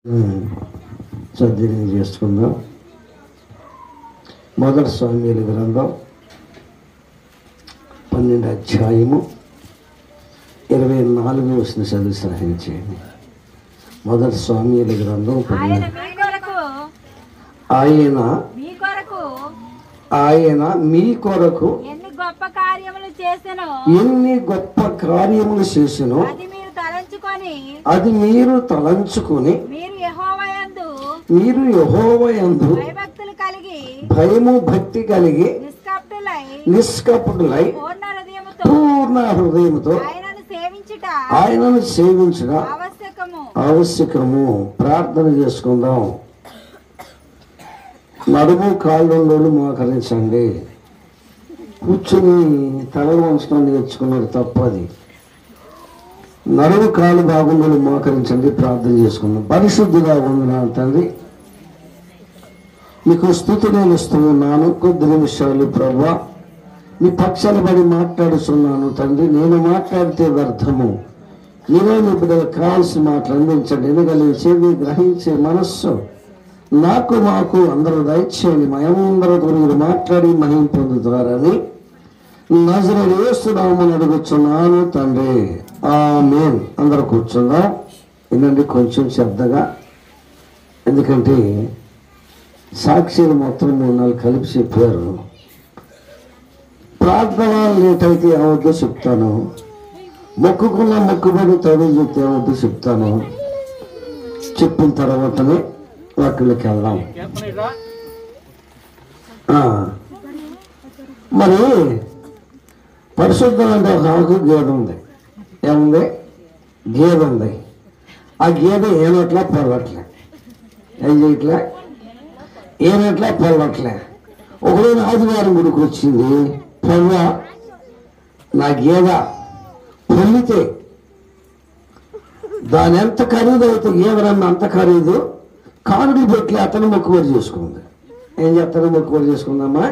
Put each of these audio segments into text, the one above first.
సద్వినియోగం చేసుకుందాం. మొదటి సమూయేలు గ్రంథం 12వ అధ్యాయము 24వ వచనం చదివి సహాయం చేయండి. మొదటి సమూయేలు గ్రంథం ఆయన మీ కొరకు ఎన్ని గొప్ప కార్యములు చేసెనో అది మీరు తలంచుకొని మీరు యెహోవాయందు భయము భక్తి కలిగి నిష్కపటులై పూర్ణ హృదయముతో ఆయనను సేవించుట ఆవశ్యకము. ప్రార్థన చేసుకుందాం. నడుము కాళ్ళు మోకరించండి. కూర్చుని తల వంచడం నేర్చుకున్నాడు తప్పది. నడుము కాళ్ళు బాగుండలు మోకరించండి. ప్రార్థన చేసుకుందాం. పరిశుద్ధిగా ఉన్న తండ్రి, మీకు స్తుతులను ఇస్తూ ఉన్నాను. కొద్ది నిమిషాలు ప్రభువా మీ పక్షాలు పడి మాట్లాడుతున్నాను తండ్రి. నేను మాట్లాడితే వ్యర్థము. నీవే మీ బిడ్డలకు కావాల్సిన మాటలు అందించండి. ఎనగలి చెవి గ్రహించే మనస్సు నాకు మాకు అందరూ దయచేయండి. మయందరితో మీరు మాట్లాడి మహిమ పొందుతారని నజరేయుడు యేసు నామమున అడుగుచున్నాను తండ్రి. ఆమేన్. అందరూ కూర్చుందాం. ఏంటంటే కొంచెం శబ్దగా, ఎందుకంటే సాక్షులు మొత్తం 3-4 కలిపి చెప్పారు. ప్రార్థన లేటైతే ఏమవుద్దో చెప్తాను. మొక్కుకున్న మొక్కుబడి తవ్వి చెప్తే ఏమవుద్దో చెప్తాను. చెప్పిన తర్వాతనే వాటికి వెళ్దాం. మరి పరిశుద్ధం అంటే ఒక ఆకు గేదె ఉంది. ఏముంది? గేదె ఉంది. ఆ గేదె ఏనట్లా పొల్లట్లే, ఏం చేయట్లే, ఏనట్లా పొల్లట్లే. ఒకరోజు ఆదివారం గుడికి వచ్చింది. పొల్ల నా గేదె పొల్లితే దాని ఎంత ఖరీదు అయితే గేదెనన్నా అంత ఖరీదు కానుకలు పెట్టి అతను మొక్కుబడి చేసుకుంది. ఏం చేస్తాను? మొక్కుబడి చేసుకుందామా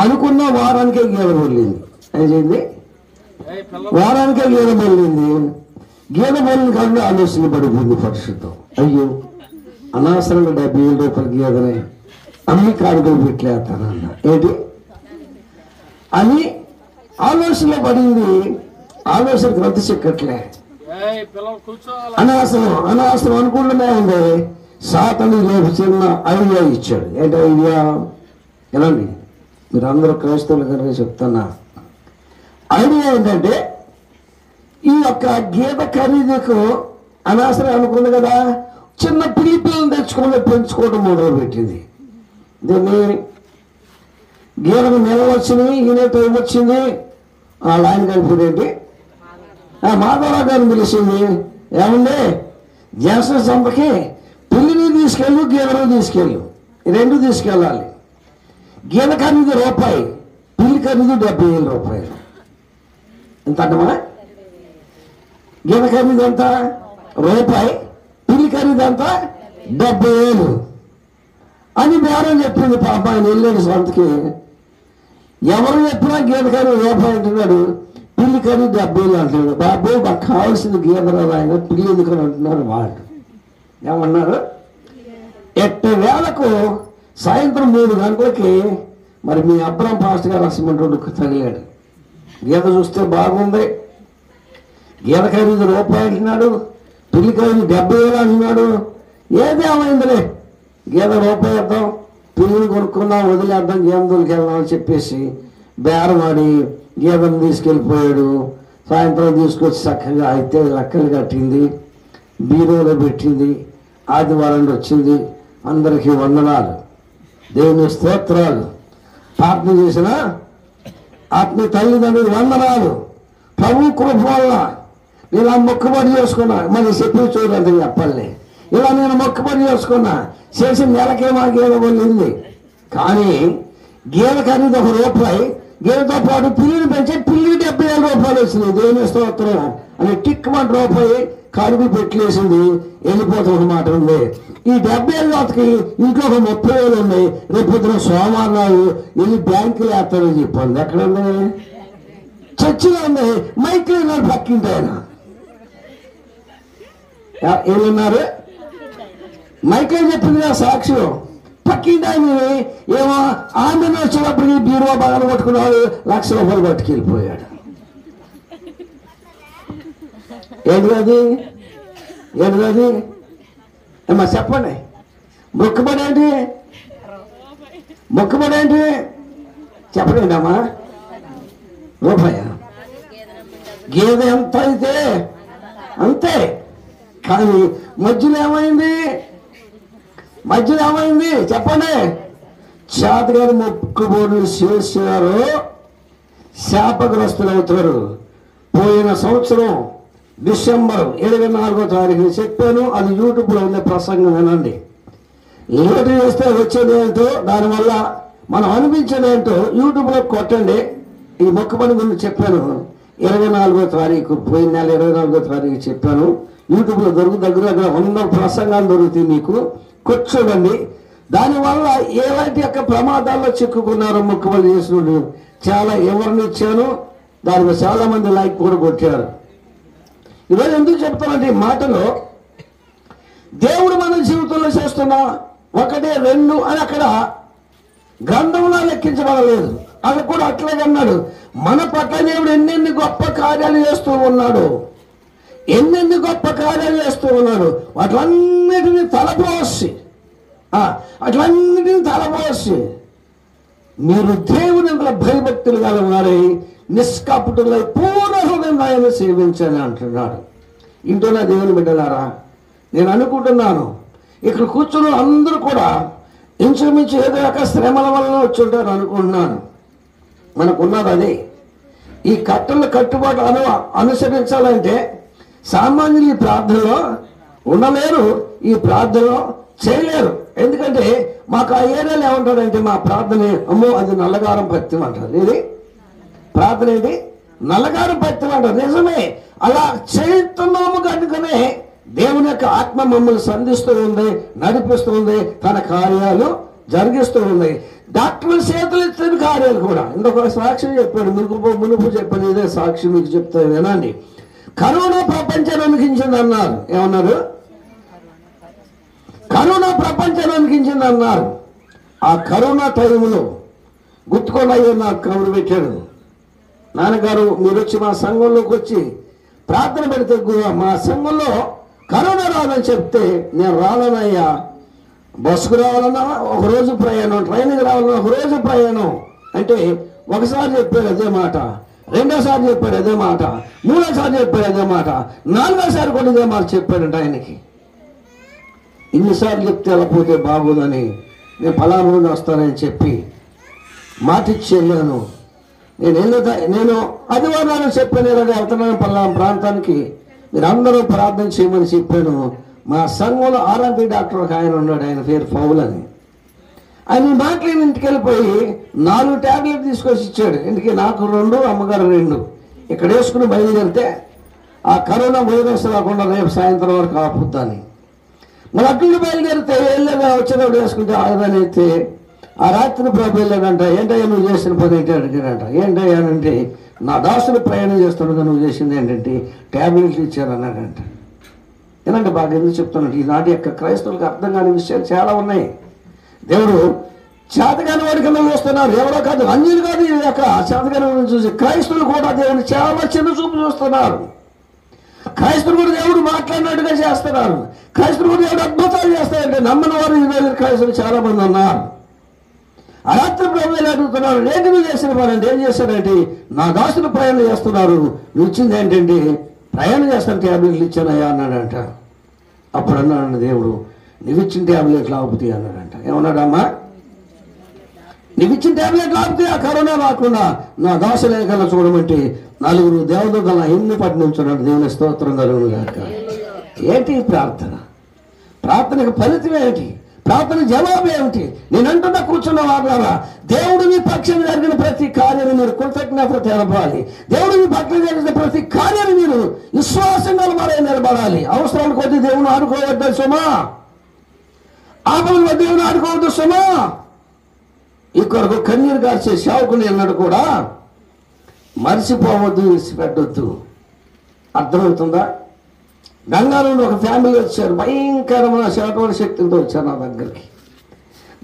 అనుకున్న వారానికే గేదె పొల్లింది. ఏం చేయింది? వారానికే గేదె పొల్లింది. గేదె పొల్లిన కాదు ఆలోచన పడిపోయింది పరిశుద్ధం. అయ్యో, అనవసరంగా 70,000 రూపాయల గేదెనే అన్ని కానుకలు పెట్టలేస్తానన్న ఏంటి అని ఆలోచనలో పడింది. ఆలోచన గ్రంథ చెక్కట్లే. అనవసరం అనుకుంటూనే ఉంది. సాతాను లేపు చిన్న ఐడియా ఇచ్చాడు. ఏంటి ఐడియా? ఎలాంటి మీరు అందరూ క్రైస్తవులు కనుక చెప్తున్నా. ఐడియా ఏంటంటే ఈ యొక్క గీత ఖరీదుకు అనవసరం అనుకుంది కదా, చిన్న పిల్లలను తెచ్చుకొని పెంచుకోవడం మొదలు పెట్టింది. దీన్ని గీతకు నెల వచ్చింది, ఈయన టైం వచ్చింది. వాళ్ళ ఆయన కలిపేంటి మాధవరావు గారిని పిలిచింది. ఏముంది? జ్యేష్ఠ సంతకి పిల్లిని తీసుకెళ్ళు, గీదను తీసుకెళ్ళు, రెండు తీసుకెళ్ళాలి. గీద ఖరీదు రూపాయి, పిల్లి ఖరీదు 70,000 రూపాయలు. ఎంత అంటమా? గీద ఖరీదు ఎంత? రూపాయి, పిల్లి ఖరీదు ఎంత? 70,000 అని బేరం చెప్పింది. పాప ఆయన వెళ్ళాడు సంతకి. ఎవరు చెప్పినా గీద ఖరీదు రూపాయి అంటున్నాడు, పిల్లి ఖరీదు 70,000 అంటున్నాడు. బాబు మాకు కావాల్సింది గీదరా ఆయన, పిల్లి ఎందుకని అంటున్నారు వాళ్ళు. ఏమన్నారు? 8 వేలకు సాయంత్రం 3 గంటలకి మరి మీ అబ్రాం పాస్ట్ గారు అసమంటోడు తగిలాడు. గీత చూస్తే బాగుంది. గీత ఖరీదు రూపాయి అంటున్నాడు, పిల్లి ఖరీదు 70,000 అంటున్నాడు. ఏదేమైందిలే, గీత రూపాయి ఇద్దాం, పిల్లిని కొనుక్కుందాం, వదిలేద్దాం, గేదెలకి వెళ్దాం అని చెప్పేసి బేరమాడి గీదను తీసుకెళ్ళిపోయాడు. సాయంత్రం తీసుకొచ్చి చక్కగా అయితే లెక్కలు కట్టింది, బీరోలో పెట్టింది. ఆదివారం వచ్చింది. అందరికీ వందనాలు, దేవుని స్తోత్రాలు. ప్రార్థన చేసిన ఆత్మీయ తల్లిదండ్రులు వందనాలు. ప్రభు కృప వల్ల నేను ఆ మొక్కుబడి చేసుకున్నా. మరి చెప్పి చూడండి చెప్పాలి. ఇలా నేను మొక్కుబడి చేసుకున్నా. చేసిన నెలకేమో గేదె వెళ్ళింది. కానీ గేదె ఖరీదు 1 రూపాయి. గేదెతో పాటు పిల్లిని పెంచి పిల్లి 70,000 రూపాయలు వచ్చినాయి. దేవుని స్తోత్రం అని టిక్మంట రూపాయి కానుకలు పెట్టలేసింది. వెళ్ళిపోతున్న మాట ఉంది. ఈ 70,000కి ఇంట్లో 30,000 ఉన్నాయి. రేపు పొద్దున సోమవారం నాడు వెళ్ళి బ్యాంకులు వేస్తారని చెప్పండి. ఎక్కడ ఉంది? చర్చిలో ఉంది. మైక్లో పక్కింటి ఆయన ఏమన్నారు? మైకేల్ చెప్పింది ఆ సాక్ష్యం. పక్కింటి ఆయన ఏమో ఆమెను వచ్చేటప్పటికి బీరువా బాగా పట్టుకున్నాడు, ₹1,00,000 పట్టుకెళ్ళిపోయాడు. ఏంటిది? ఏమా చెప్పండి. మొక్కుబడి ఏంటి? చెప్పండి అమ్మా. రూపాయ గేదె ఎంత అయితే అంతే. కానీ మధ్యలో ఏమైంది? చెప్పండి. చేతగాని మొక్కుబడులు చేసినారు, శాపగ్రస్తులు అవుతారు. పోయిన సంవత్సరం డిసెంబర్ 24వ తారీఖున చెప్పాను. అది యూట్యూబ్లో ఉంది, ప్రసంగం వినండి. లేట్ చేస్తే వచ్చేది ఏంటో, దానివల్ల మనం అనిపించేది ఏంటో యూట్యూబ్లో కొట్టండి. ఈ మొక్కుబడి గురించి చెప్పాను. 24వ తారీఖు, పోయిన నెల 24వ తారీఖు చెప్పాను. యూట్యూబ్లో దగ్గర 100 ప్రసంగాలు దొరుకుతాయి, మీకు కూర్చోండి. దానివల్ల ఎలాంటి యొక్క ప్రమాదాల్లో చిక్కుకున్నారో మొక్కుబడి చేసినోళ్ళు చాలా వివరణ ఇచ్చాను. దానికి చాలా మంది లైక్ కూడా కొట్టారు. ఈరోజు ఎందుకు చెప్తానంటే ఈ మాటలో, దేవుడు మన జీవితంలో చేస్తున్న 1, 2 అని అక్కడ గ్రంథంలో లెక్కించబడలేదు. అది కూడా అట్లాగే అన్నాడు. మన పట్ల దేవుడు ఎన్నెన్ని గొప్ప కార్యాలు చేస్తూ ఉన్నాడు, వాటిలన్నిటినీ తలపోసి మీరు దేవుని భయభక్తులు గలవారై నిష్కపటులై పూర్ణ హృదయం సేవించని అంటున్నాడు. ఇంటోనా దేవుని బిడ్డలారా, నేను అనుకుంటున్నాను ఇక్కడ కూర్చుని అందరూ కూడా ఇంచుమించు ఏదో ఒక శ్రమల వలన వచ్చి ఉంటారు అనుకుంటున్నాను. మనకున్నది అదే. ఈ కట్టుబాటు అనుసరించాలంటే సామాన్యులు ఈ ప్రార్థనలో ఉండలేరు, ఈ ప్రార్థనలో చేయలేరు. ఎందుకంటే మాకు ఆ ఏరియాలో ఏమంటారంటే, మా ప్రార్థన అమ్మో అది నల్లగారం పత్యం అంటారు. ఇది ప్రార్థన ఏంటి? నల్లగారం పత్యం అంటారు. నిజమే, అలా చేస్తున్నాము కనుకనే దేవుని యొక్క ఆత్మ మమ్మల్ని సంధిస్తూ ఉంది, నడిపిస్తూ ఉంది, తన కార్యాలు జరిగిస్తూ ఉంది. డాక్టర్లు చేతులు ఇచ్చిన కార్యాలు కూడా. ఇంకొక సాక్ష్యం చెప్పాడు, మునుపు చెప్పాను, ఇదే సాక్షి మీకు చెప్తాను వినండి. కరోనా ప్రపంచాన్ని అనిపించింది అన్నారు. ఏమన్నారు? కరోనా ప్రపంచాన్ని అనిపించింది అన్నారు. ఆ కరోనా టైంలో గుర్తుకొని అయ్యో నాకు కబురు పెట్టాడు, నాన్నగారు మీరు వచ్చి మా సంఘంలోకి వచ్చి ప్రార్థన పెడితే మా సంఘంలో కరోనా రాదని చెప్తే, నేను రానయ్యా, బస్సుకు రావాలన్నా ఒకరోజు ప్రయాణం, ట్రైన్కి రావాలన్నా ఒకరోజు ప్రయాణం అంటే ఒకసారి చెప్పాడు అదే మాట, రెండోసారి చెప్పాడు అదే మాట, మూడోసారి చెప్పాడు అదే మాట, నాలుగోసారి కూడా ఇదే మాట చెప్పాడంట ఆయనకి. ఇన్నిసార్లు చెప్తే ఎలా పోతే బాగోదని నేను ఫలానా రోజు వస్తానని చెప్పి మాటిచ్చి వెళ్ళాను. నేను ఆదివారం చెప్పాను, ఇలాగే వెళ్తున్నాను పలానా ప్రాంతానికి, మీరు అందరూ ప్రార్థన చేయమని చెప్పాను. మా సంఘంలో ఆర్ఎంపీ డాక్టర్ ఒక ఆయన ఉన్నాడు, ఆయన పేరు పౌల్ అని. ఆయన మాట్లాడిన ఇంటికి వెళ్ళిపోయి 4 ట్యాబ్లెట్ తీసుకొచ్చి ఇచ్చాడు. ఇంటికి నాకు 2, అమ్మగారు 2 ఇక్కడ వేసుకుని బయలుదేరితే ఆ కరోనా వైరస్ రాకుండా రేపు సాయంత్రం వరకు ఆపుద్దని. మరి అట్లు బయలుదేరితే వెళ్ళగా వచ్చేటప్పుడు వేసుకుంటే ఆయుధాన్ని అయితే ఆ రాత్రి ప్రభు వెళ్ళాడంట. ఏంటయ్యా నువ్వు చేసిన పని ఏంటి అడిగాడంట. ఏంటయ్యా అంటే, నా దాసులు ప్రయాణం చేస్తుండగా నువ్వు చేసింది ఏంటంటే ట్యాబ్లెట్లు ఇచ్చారన్నాడంట. ఏనంటే బాగా ఎందుకు చెప్తున్నాడు, ఈనాటి యొక్క క్రైస్తవులకు అర్థం కాని విషయాలు చాలా ఉన్నాయి. దేవుడు చేతగాని వాడి కింద చూస్తున్నారు, ఎవరో కాదు, అన్యులు కాదు. ఈ యొక్క చేతగాని వాడిని చూసి క్రైస్తవులు కూడా దేవుడు చాలా చిన్న చూపు చూస్తున్నారు. క్రైస్తవులు కూడా దేవుడు మాట్లాడినట్టుగా చేస్తున్నారు. క్రైస్తవులు కూడా దేవుడు అద్భుతాలు చేస్తారంటే నమ్మని వారు ఈరోజు క్రైస్తవులు చాలా మంది ఉన్నారు. ఆ రాత్రి ప్రభువులు అడుగుతున్నారు, ఏంటి నువ్వు చేసిన పని అంటే, ఏం చేశాడంటే నా దాసులు ప్రయాణం చేస్తున్నారు, నువ్వు ఇచ్చింది ఏంటంటే ప్రయాణం చేస్తాను ట్యాబ్లెట్లు ఇచ్చానయ్యా అన్నాడంట. అప్పుడు అన్నాడు దేవుడు, నువ్వు ఇచ్చిన ట్యాబ్లెట్లు ఆపుతాయి అన్నాడంట. ఏమన్నాడమ్మా? నువ్వు ఇచ్చిన ట్యాబ్లెట్లు ఆపుతాయి, ఆ కరోనా రాకుండా నా దాసులే కల్లా చూడమంటే 4 దేవదూతల ఎన్ని పట్టి నుంచున్నాడు. దేవుని స్తోత్రం కలుగును గాక. ఏంటి ప్రార్థన? ప్రార్థనకు ఫలితం ఏంటి? ప్రార్థన జవాబు ఏమిటి? నేను అంటున్నా కూర్చున్న వారులారా, దేవుడు మీ పక్షం జరిగిన ప్రతి కార్యాన్ని మీరు కృతజ్ఞత తెలపాలి. దేవుడు మీ పక్షం జరిగిన ప్రతి కార్యాన్ని మీరు విశ్వాసంగా మరే నిలబడాలి. అవసరాలు కొద్ది దేవుని ఆడుకోవద్దు సుమా, ఆపదలు దేవుని ఆడుకోవద్దు సుమా. ఈ కొరకు కన్నీరు గార్చే సేవకుని అన్నాడు కూడా, మర్చిపోవద్దు, విడిచిపెట్టొద్దు. అర్థమవుతుందా? గంగా నుండి ఒక ఫ్యామిలీ వచ్చారు, భయంకరమైన శాతమైన శక్తులతో వచ్చారు నా దగ్గరికి.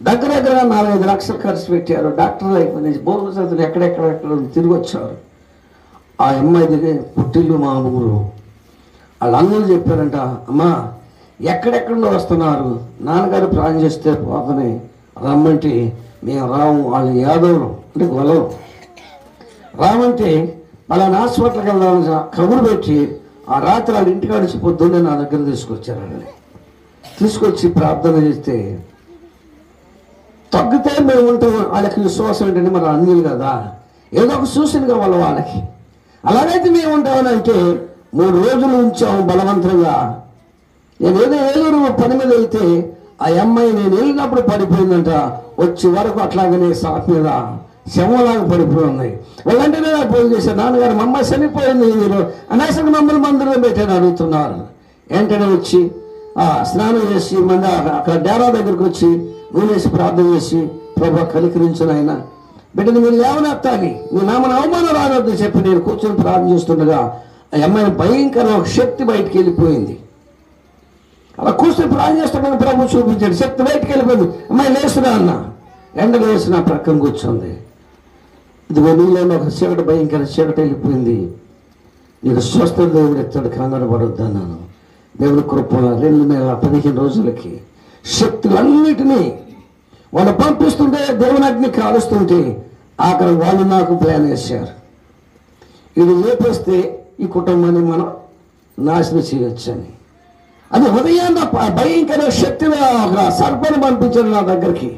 దగ్గర 4-5 లక్షలు ఖర్చు పెట్టారు, డాక్టర్లు అయిపోయినాయి, భోజనం ఎక్కడెక్కడ తిరిగి వచ్చారు. ఆ అమ్మాయి పుట్టిల్లు మా ఊరు. వాళ్ళందరూ చెప్పారంట, అమ్మా ఎక్కడెక్కడో వస్తున్నారు, నాన్నగారు ప్రాణం చేస్తే పోతనే రమ్మంటే మేము రాము, వాళ్ళు యాదవులు అంటే గొలవం రామంటే వాళ్ళని హాస్పిటల్కి వెళ్దామని కబురు పెట్టి ఆ రాత్రి వాళ్ళ ఇంటికాడ నుంచి పొద్దున్నే నా దగ్గర తీసుకొచ్చారు. వాళ్ళని తీసుకొచ్చి ప్రార్థన చేస్తే తగ్గితే మేము ఉంటాం. వాళ్ళకి విశ్వాసం ఏంటంటే మరి అన్యులు కదా, ఏదో ఒక సూచన కావాలి వాళ్ళకి. అలాగైతే మేము ఉంటామని అంటే 3 రోజులు ఉంచాము బలవంతంగా. నేను ఏదో ఏలూరు పని మీద వెళ్తే ఆ అమ్మాయి నేను వెళ్ళినప్పుడు పడిపోయిందంట. వచ్చే వరకు అట్లాగనే సాప్ మీద శవంలాగా పడిపోయి ఉన్నాయి. వాళ్ళంటే నేను ఫోన్ చేశాను, నాన్నగారు మా అమ్మాయి చనిపోయింది మీరు అనేసరికి మమ్మల్ని మందిరం పెట్టాను అడుగుతున్నారు. వెంటనే వచ్చి స్నానం చేసి మళ్ళీ అక్కడ డేరా దగ్గరికి వచ్చి నూనెసి ప్రార్థన చేసి, ప్రభా కనికరించిన ఆయన బిడ్డను మీరు లేవనెత్తాలి, మీ నామని అవమానం రానొద్దు చెప్పి నేను కూర్చొని ప్రార్థన చేస్తుండగా ఆ అమ్మాయి భయంకర ఒక శక్తి బయటికి వెళ్ళిపోయింది. అలా కూర్చొని ప్రార్థన చేస్తుండగా ప్రభు చూపించాడు, శక్తి బయటికి వెళ్ళిపోయింది. అమ్మాయి లేస్తున్నా అన్న, ఎండలు వేసిన ప్రక్కన కూర్చుంది. ఇదిగో నీలో ఒక చీకటి, భయంకర చీకటి వెళ్ళిపోయింది, నీకు స్వస్థ దేవుడు ఎత్తాడు, కంగారు పడొద్దు అన్నాను. దేవుని కృప 2 నెలల 15 రోజులకి శక్తులన్నిటినీ వాళ్ళు పంపిస్తుంటే దేవుని అగ్ని కాలుస్తుంటే ఆఖరి వాళ్ళు నాకు ప్లాన్ వేశారు, ఇది లేపేస్తే ఈ కుటుంబాన్ని మనం నాశనం చేయొచ్చని. అది ఉదయాన్న భయంకర శక్తిగా ఒక సర్పను పంపించారు నా దగ్గరికి.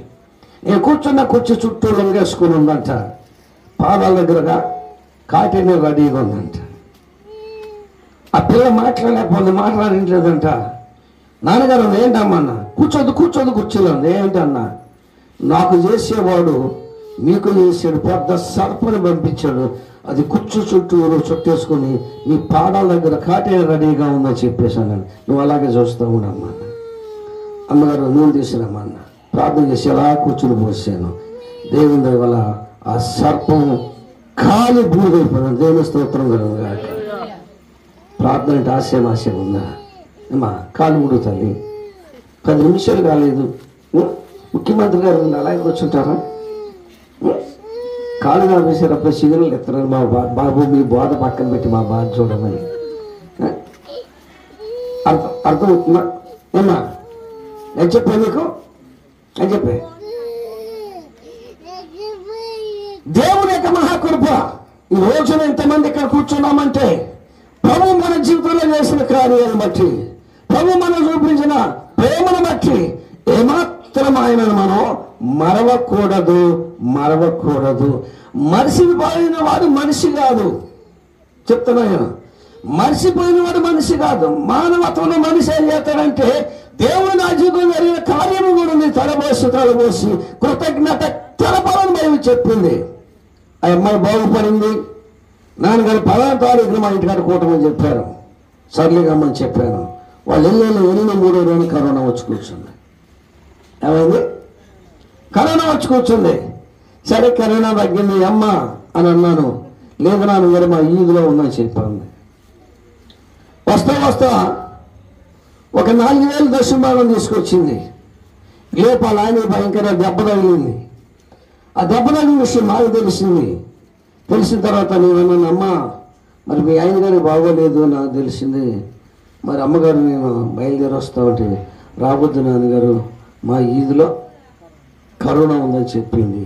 నేను కూర్చున్న కుర్చీ చుట్టూ లొంగేసుకుని ఉందంట, పాదాల దగ్గరగా కాటేనే రెడీగా ఉందంట. ఆ పిల్ల మాట్లాడలేదంట. నాన్నగారు ఏంటమ్మా అన్న, కూర్చోదు కూర్చోలేదు. ఏంటన్నా, నాకు చేసేవాడు మీకు చేసాడు, పెద్ద సర్పని పంపించాడు, అది కుర్చీ చుట్టేసుకొని మీ పాదాల దగ్గర కాటే రెడీగా ఉందని చెప్పేశాను. నువ్వు అలాగే చూస్తూ ఉండమ్మా. అమ్మగారు నూనె తీసినమ్మా అన్న, ప్రార్థన చేసి ఎలా కూర్చుని పోసాను. దేవుని దయ వల్ల ఆ సర్పం కాలి బూడిదైపోయింది. దేవుని స్తోత్రం కలుగుగా. ప్రార్థన అంటే ఆశయం ఉందా అమ్మా? కాలు ఊడు తల్లి, 10 నిమిషాలు కాలేదు. ముఖ్యమంత్రి గారు అలాగే కూర్చుంటారా? కాలు వేసేటప్పుడు సిగ్నల్ ఎత్తారు, మా బాబు మీ బోధ పక్కన పెట్టి మా బాధ చూడమని. అర్థమవుతుందా ఏమ్మా? నేను చెప్పాను నీకు, అని చెప్పే దేవుని యొక్క మహాకృప. ఈ రోజున ఇంతమంది ఇక్కడ కూర్చున్నామంటే ప్రభు మన జీవితంలో చేసిన కార్యాలను బట్టి, ప్రభు మనం చూపించిన ప్రేమను బట్టి ఏమాత్రం ఆయనను మనం మరవకూడదు. మరిసిపోయిన వాడు మనిషి కాదు, చెప్తున్నాను. మరిసిపోయిన వాడు మనిషి కాదు. మానవత్వంలో మనిషి ఏం చేస్తాడంటే దేవుడు నా జీవితంలో జరిగిన కార్యము కూడా ఉంది, తలబోసి కృతజ్ఞత తెలపాలని మేము చెప్పింది. ఆ అమ్మాయి బాగుపడింది. నాన్నగారు 10వ తారీఖున మా ఇంటికాడ కూటమని చెప్పారు. సర్లేగమ్మని చెప్పాను. వాళ్ళు వెళ్ళిన 3వ రోజున కరోనా వచ్చి కూర్చుంది. ఏమైంది? కరోనా వచ్చి కూర్చుంది. సరే కరోనా తగ్గింది అమ్మ అని అన్నాను. లేదు నాన్నగారు మా ఈదులో ఉందని చెప్పాను. వస్తా ఒక 4,000 దశభాగం తీసుకొచ్చింది. లోపల ఆయన భయంకర దెబ్బ తగిలింది. ఆ దెబ్బ తగిలిన విషయం నాకు తెలిసిన తర్వాత నేనన్నాను, అమ్మ మరి మీ ఆయన గారికి బాగోలేదు నాకు తెలిసింది, మరి అమ్మగారు నేను బయలుదేరి వస్తా ఉంటే రావద్దు నాన్నగారు, మా ఈదులో కరోనా ఉందని చెప్పింది.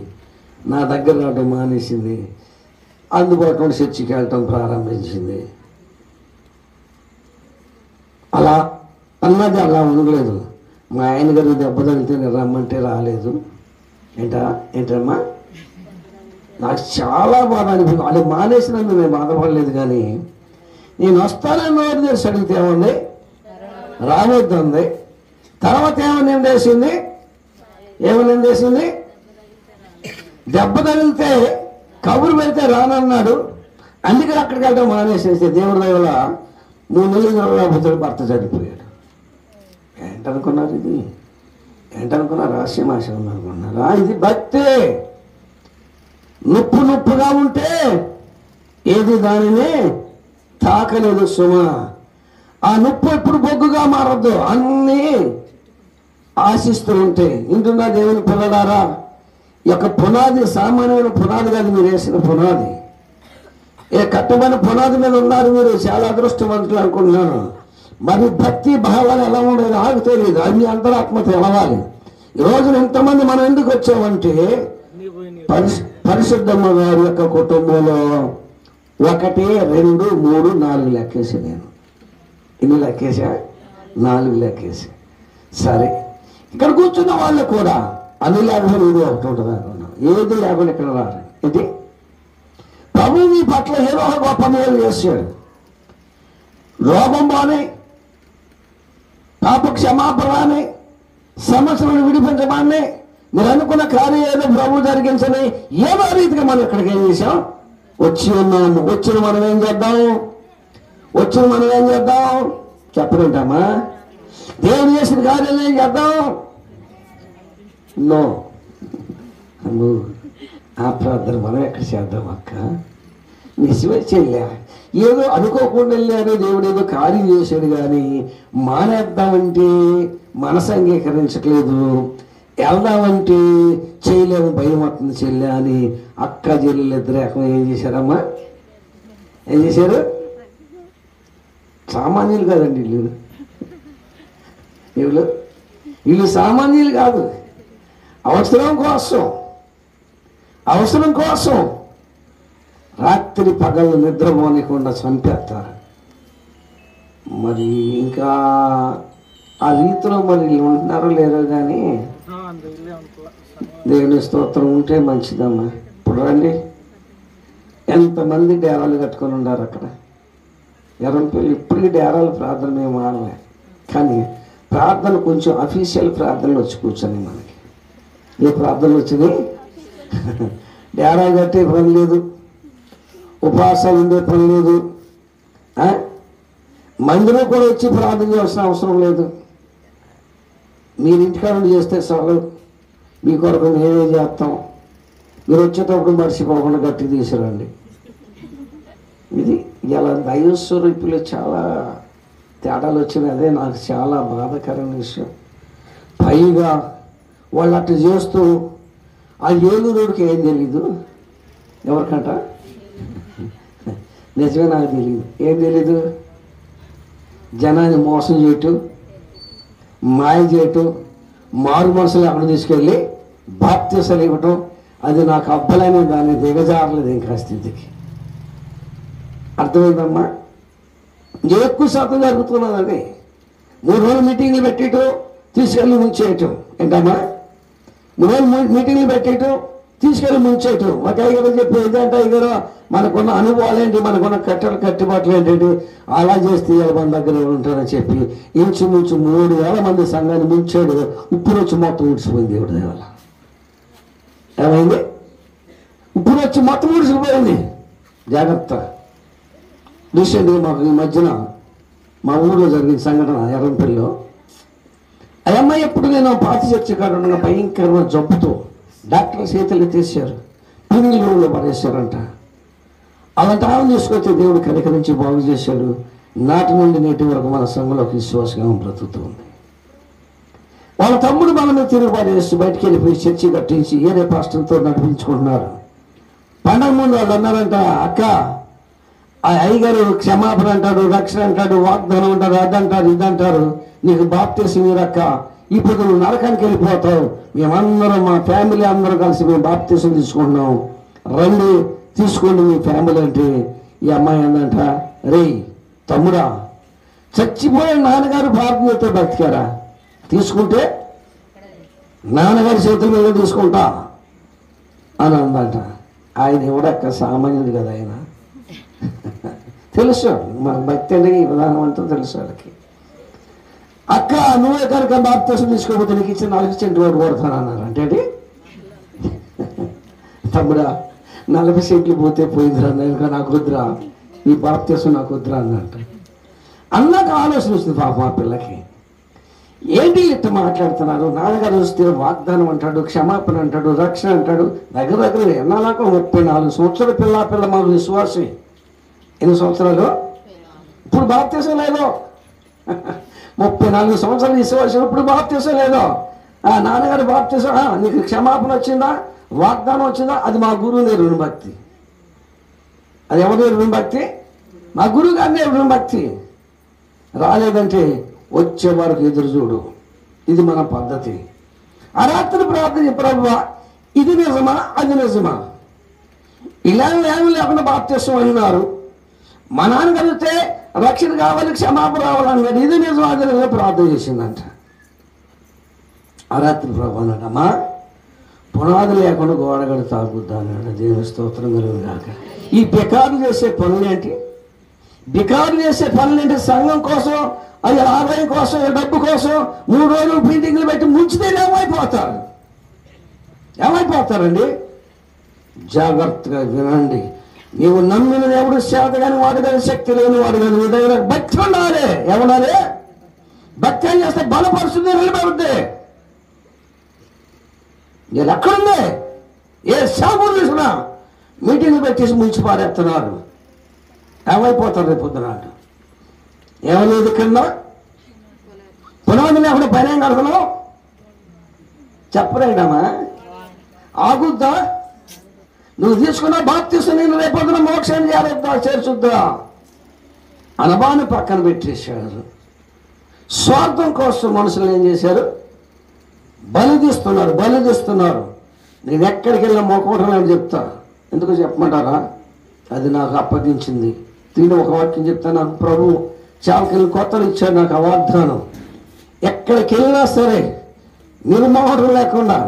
నా దగ్గర రావడం మానేసింది, అందుబాటులో చర్చికి వెళ్ళటం ప్రారంభించింది. అలా అన్నది అలా ఉండలేదు. మా ఆయన గారికి దెబ్బ తగిలితే నేను రమ్మంటే రాలేదు. ఏంటమ్మా? నాకు చాలా బాధ అనిపించింది. వాళ్ళు మానేసినందుకు నేను బాధపడలేదు, కానీ నేను వస్తానని నోరు తెరిచి అడిగితే ఏముంది, రావద్దంది. తర్వాత ఏమని వేసింది, దెబ్బ తగిలితే కబురు పెడితే రానన్నాడు, అందుకని అక్కడికి వెళ్ళడం మానేసేస్తే దేవుడి దయవల్ల 3 నెలలు రాబోతాడు, భర్త చనిపోయాడు. ఏంటనుకున్నారు? రహస్యం ఉందనుకున్నారా? ఇది భక్తే. నొప్పుగా ఉంటే ఏది దానిని తాకలేదు సుమ. ఆ నొప్పి ఎప్పుడు బొగ్గుగా మారద్దు. అన్నీ ఆశిస్తూ ఉంటే ఇంటున్న దేవుని పిల్లలారా, ఈ యొక్క పునాది సామాన్యమైన పునాది కాదు, మీరు వేసిన పునాది. కట్టబడిన పునాది మీద ఉన్నారు మీరు. చాలా అదృష్టవంతులు అనుకుంటున్నాను. మరి భక్తి భావాలు ఎలా ఉండదు నాకు తెలియదు, అన్ని అంతరాత్మ తెలవాలి. ఈ రోజున ఇంతమంది మనం ఎందుకు వచ్చామంటే పరిశుద్ధమ్మ గారి యొక్క కుటుంబంలో 1, 2, 3, 4 లెక్కేసి నేను ఇన్ని లెక్కేసా, 4 లెక్కేసి. సరే, ఇక్కడ కూర్చున్న వాళ్ళు కూడా అన్ని లేకపోతే ఇది ఒకటి ఉంటుంది అనుకున్నాం. ఏది లేకుండా ఇక్కడ రారు. ఇది ప్రభు మీ పట్ల ఏదో ఒక గొప్ప మేలు చేశాడు. రోగం బానే, పాప క్షమాపణ అని, సమస్యలను విడిపించడాన్ని, మీరు అనుకున్న కార్యం ఏదో ప్రభు జరిగించని ఏదో రీతిగా మనం ఇక్కడికి ఏం చేసాం, వచ్చి ఉన్నాము. వచ్చిన మనం ఏం చేద్దాం చెప్పలేంటామా? దేవుడు చేసిన కార్యాలు ఏం చేద్దాం? నో, ఆ ప్రార్థన మనం ఎక్కడ చేద్దాం అక్క? నిజమే చెల్లె, ఏదో అనుకోకుండా వెళ్ళారు, దేవుడు ఏదో కార్యం చేశాడు కానీ మానేద్దామంటే మనసు అంగీకరించట్లేదు, వెళ్దామంటే చేయలేము, భయం అవుతుంది చెల్లె అని అక్క చెల్లెలు ఇద్దరు ఏం చేశారమ్మా? ఏం చేశారు? సామాన్యులు కాదండి వీళ్ళు సామాన్యులు కాదు. అవసరం కోసం రాత్రి పగళ్ళు నిద్రపోనికుండా చంపేస్తారు. మరి ఇంకా ఆ రీతిలో మరి ఉంటున్నారో లేరో కానీ దేవుని స్తోత్రం ఉంటే మంచిదమ్మా. ఇప్పుడు రండి, ఎంతమంది డేరాలు కట్టుకొని ఉన్నారు అక్కడ. ఎరంపల్లి ఇప్పటికీ డేరాల ప్రార్థన మేము ఆడలే, కానీ ప్రార్థన కొంచెం అఫీషియల్ ప్రార్థనలు వచ్చి కూర్చొని మనకి ఏ ప్రార్థనలు వచ్చినాయి? డేరా కట్టే పని లేదు, ఉపవాసాలు ఉండే పని లేదు, మందిరం కూడా వచ్చి ప్రార్థన చేయాల్సిన అవసరం లేదు. మీరు ఇంటికాడ చేస్తే చాలు, మీ కొరకు మేమే చేస్తాం. మీరు వచ్చేటప్పుడు మర్చిపోకుండా గట్టి తీసుకురండి. ఇది ఇలా దైవస్వరూపులు చాలా తేడాలు వచ్చినాయి. అదే నాకు చాలా బాధాకరమైన విషయం. పైగా వాళ్ళు అట్లా చేస్తూ ఆ ఏలూరుడికి ఏం తెలీదు, ఎవరికంట నిజమే నాకు తెలియదు, ఏం తెలీదు, జనాన్ని మోసం చేయటం, మాయ చేయటం, మారు మనసులు అక్కడ తీసుకెళ్ళి బాప్తీసాలు ఇవ్వటం. అది నాకు అబ్బలైన దాన్ని దిగజారలేదు ఇంకా స్థితికి. అర్థమైందమ్మా? ఎక్కువ శాతం జరుగుతున్నది అది. 3 రోజులు మీటింగ్లు పెట్టేయటం, తీసుకెళ్ళి ముంచేయటం. ఏంటమ్మా? 3 రోజులు మీటింగ్లు పెట్టేయటం, తీసుకెళ్ళి ముంచేయటం. ఒక అయ్యగారు చెప్పి ఏంటంటే, అయ్యగారు మనకున్న అనుభవాలు ఏంటి, మనకున్న కట్టుబాట్లు ఏంటంటే, అలా చేస్తే మన దగ్గర ఉంటారని చెప్పి ఇంచుమించు 3,000 మంది సంఘాన్ని ముంచాడు. ఇప్పుడు వచ్చి మొత్తం ఊడ్చిపోయింది. దేవుడి దేవాల ఏమైంది? ఇప్పుడు వచ్చి మొత్తం ఊడ్చిపోయింది. జాగ్రత్త. రీసెంట్గా మాకు ఈ మధ్యన మా ఊళ్ళో జరిగిన సంఘటన ఎర్రంపల్లిలో. ఆ అమ్మాయి ఎప్పుడు నేను పాత చర్చ కాడ ఉండగా భయంకరమైన జబ్బుతో డాక్టర్ చేతులు తీశారు, పిల్లలు పడేశారంట. అలాంటి ఆమె తీసుకొచ్చి దేవుడు కనికరించి బాగు చేశాడు. నాటి నుండి నేటి వరకు మన సంఘంలోకి విశ్వాసంగా బ్రతుకుతుంది. వాళ్ళ తమ్ముడు మన మీద తిరుగుబాటు చేస్తూ బయటికి వెళ్ళిపోయి చర్చి కట్టించి ఏరే పాస్టర్తో నడిపించుకుంటున్నారు. పండగ ముందు వాళ్ళు అన్నారంట, అక్క ఆ అయ్యగారు క్షమాపణ అంటాడు, రక్షణ అంటాడు, వాగ్దానం అంటారు, అదంటారు, ఇదంటారు, నీకు బాప్తీసం మీరక్క, ఇప్పుడు నువ్వు నరకానికి వెళ్ళిపోతావు, మేమందరం మా ఫ్యామిలీ అందరం కలిసి మేము బాప్తీసం తీసుకుంటున్నాం, రండి తీసుకోండి మీ ఫ్యామిలీ అంటే. ఈ అమ్మాయి అందంట, రే తమ్ముడా, చచ్చిపోయిన నాన్నగారు భారతీయతో బతికారా, తీసుకుంటే నాన్నగారి చేతుల మీద తీసుకుంటా అని అందంట. ఆయన ఎవడక్క సామాన్యుడు కదా, ఆయన తెలుసు మన భక్తి అంటే ఈ విధానం అంతా తెలుసు వాళ్ళకి. అక్క నువ్వే కనుక బాప్తీసం తీసుకోకపోతే నీకు ఇచ్చిన 40 సెంట్లు రోడ్డు కొడతాను అన్నారు. అంటే తమ్ముడా 40 సెంట్లు పోతే పోయిందిరా, ఇంకా నాకు వద్దురా, ఈ బాప్తీసం నాకు వద్దురా అన్నట్టు. అన్నాక ఆలోచన వస్తుంది పాప మా పిల్లకి. ఏంటి ఇట్లా మాట్లాడుతున్నారు? నాన్నగారు వస్తే వాగ్దానం అంటాడు, క్షమాపణ అంటాడు, రక్షణ అంటాడు. దగ్గర ఎన్నాళ్ళక 34 సంవత్సరాల పిల్ల మాకు విశ్వాసం. ఎన్ని సంవత్సరాలు? ఇప్పుడు బాప్తీసం లేదు, 34 సంవత్సరాలు ఇసువచ్చినప్పుడు బాప్తీసం లేదో నాన్నగారు బాప్తీసం నీకు క్షమాపణ వచ్చిందా, వాగ్దానం వచ్చిందా, అది మా గురువు నేర్పిన భక్తి. అది ఎవరు నేర్పిన భక్తి? మా గురువు గారు నేర్పిన భక్తి. రాలేదంటే వచ్చే వరకు ఎదురు చూడు. ఇది మన పద్ధతి. ఆ రాత్రి ప్రార్థన, ప్రభువా ఇది నిజమా, అది నిజమా? ఇలా ఏమి లేకుండా బాప్తీసం అన్నారు. మా నాన్న కలిగితే రక్షణ కావాలి, క్షమాపణ రావాలన్నాడు. ఇది నిజం, అది నిజం ప్రార్థన చేసిందంట. ఆ రాత్రి ప్రభు అన్నాడమ్మా, పునాది లేకుండా గోడగడు తాగుద్దా అన్నాడు. దేవుని స్తోత్రం కలుగుగాక. ఈ బికారు చేసే పనులేంటి? బికారు చేసే పనులేంటి? సంఘం కోసం, అది ఆదాయం కోసం, డబ్బు కోసం 3 రోజులు మీటింగ్లు పెట్టి ముంచితే ఏమైపోతారండి? జాగ్రత్తగా వినండి. నీవు నమ్మిన దేవుడు సేద కానీ వాడు కానీ, శక్తి లేని వాడు కానీ, నీ దగ్గర భక్తి ఉండాలి. ఎవడాలి? భక్తి ఏం చేస్తే బలపరుస్తుంది, నిలబడుద్ది. నేను ఎక్కడుంది? ఏ సేవకుడు చూసినా మీటింగ్లు పెట్టేసి ముంచి పారేస్తున్నారు. ఏమైపోతారు రేపు పొద్దున? ఏమలేదు కింద పునాది లేకుండా పని ఏం కడుతున్నావు? చెప్పరేడమ్మా, ఆగుద్దా? నువ్వు తీసుకున్న బాప్తీసం నేను రేపొద్దున మోక్షాన్ని చేర్చుద్దా? అనబాన్ని పక్కన పెట్టేశారు. స్వార్థం కోసం మనుషులు ఏం చేశారు? బలిదిస్తున్నారు. నేను ఎక్కడికి వెళ్ళిన మొక్కటం చెప్తా. ఎందుకు చెప్పమంటారా? అది నాకు అప్పగించింది. దీని ఒక వాక్యం చెప్తా. నాకు ప్రభు చావకెళ్ళి కొత్తలు ఇచ్చాడు నాకు ఆ వాగ్దానం. ఎక్కడికి వెళ్ళినా సరే నిర్మోహటం లేకుండా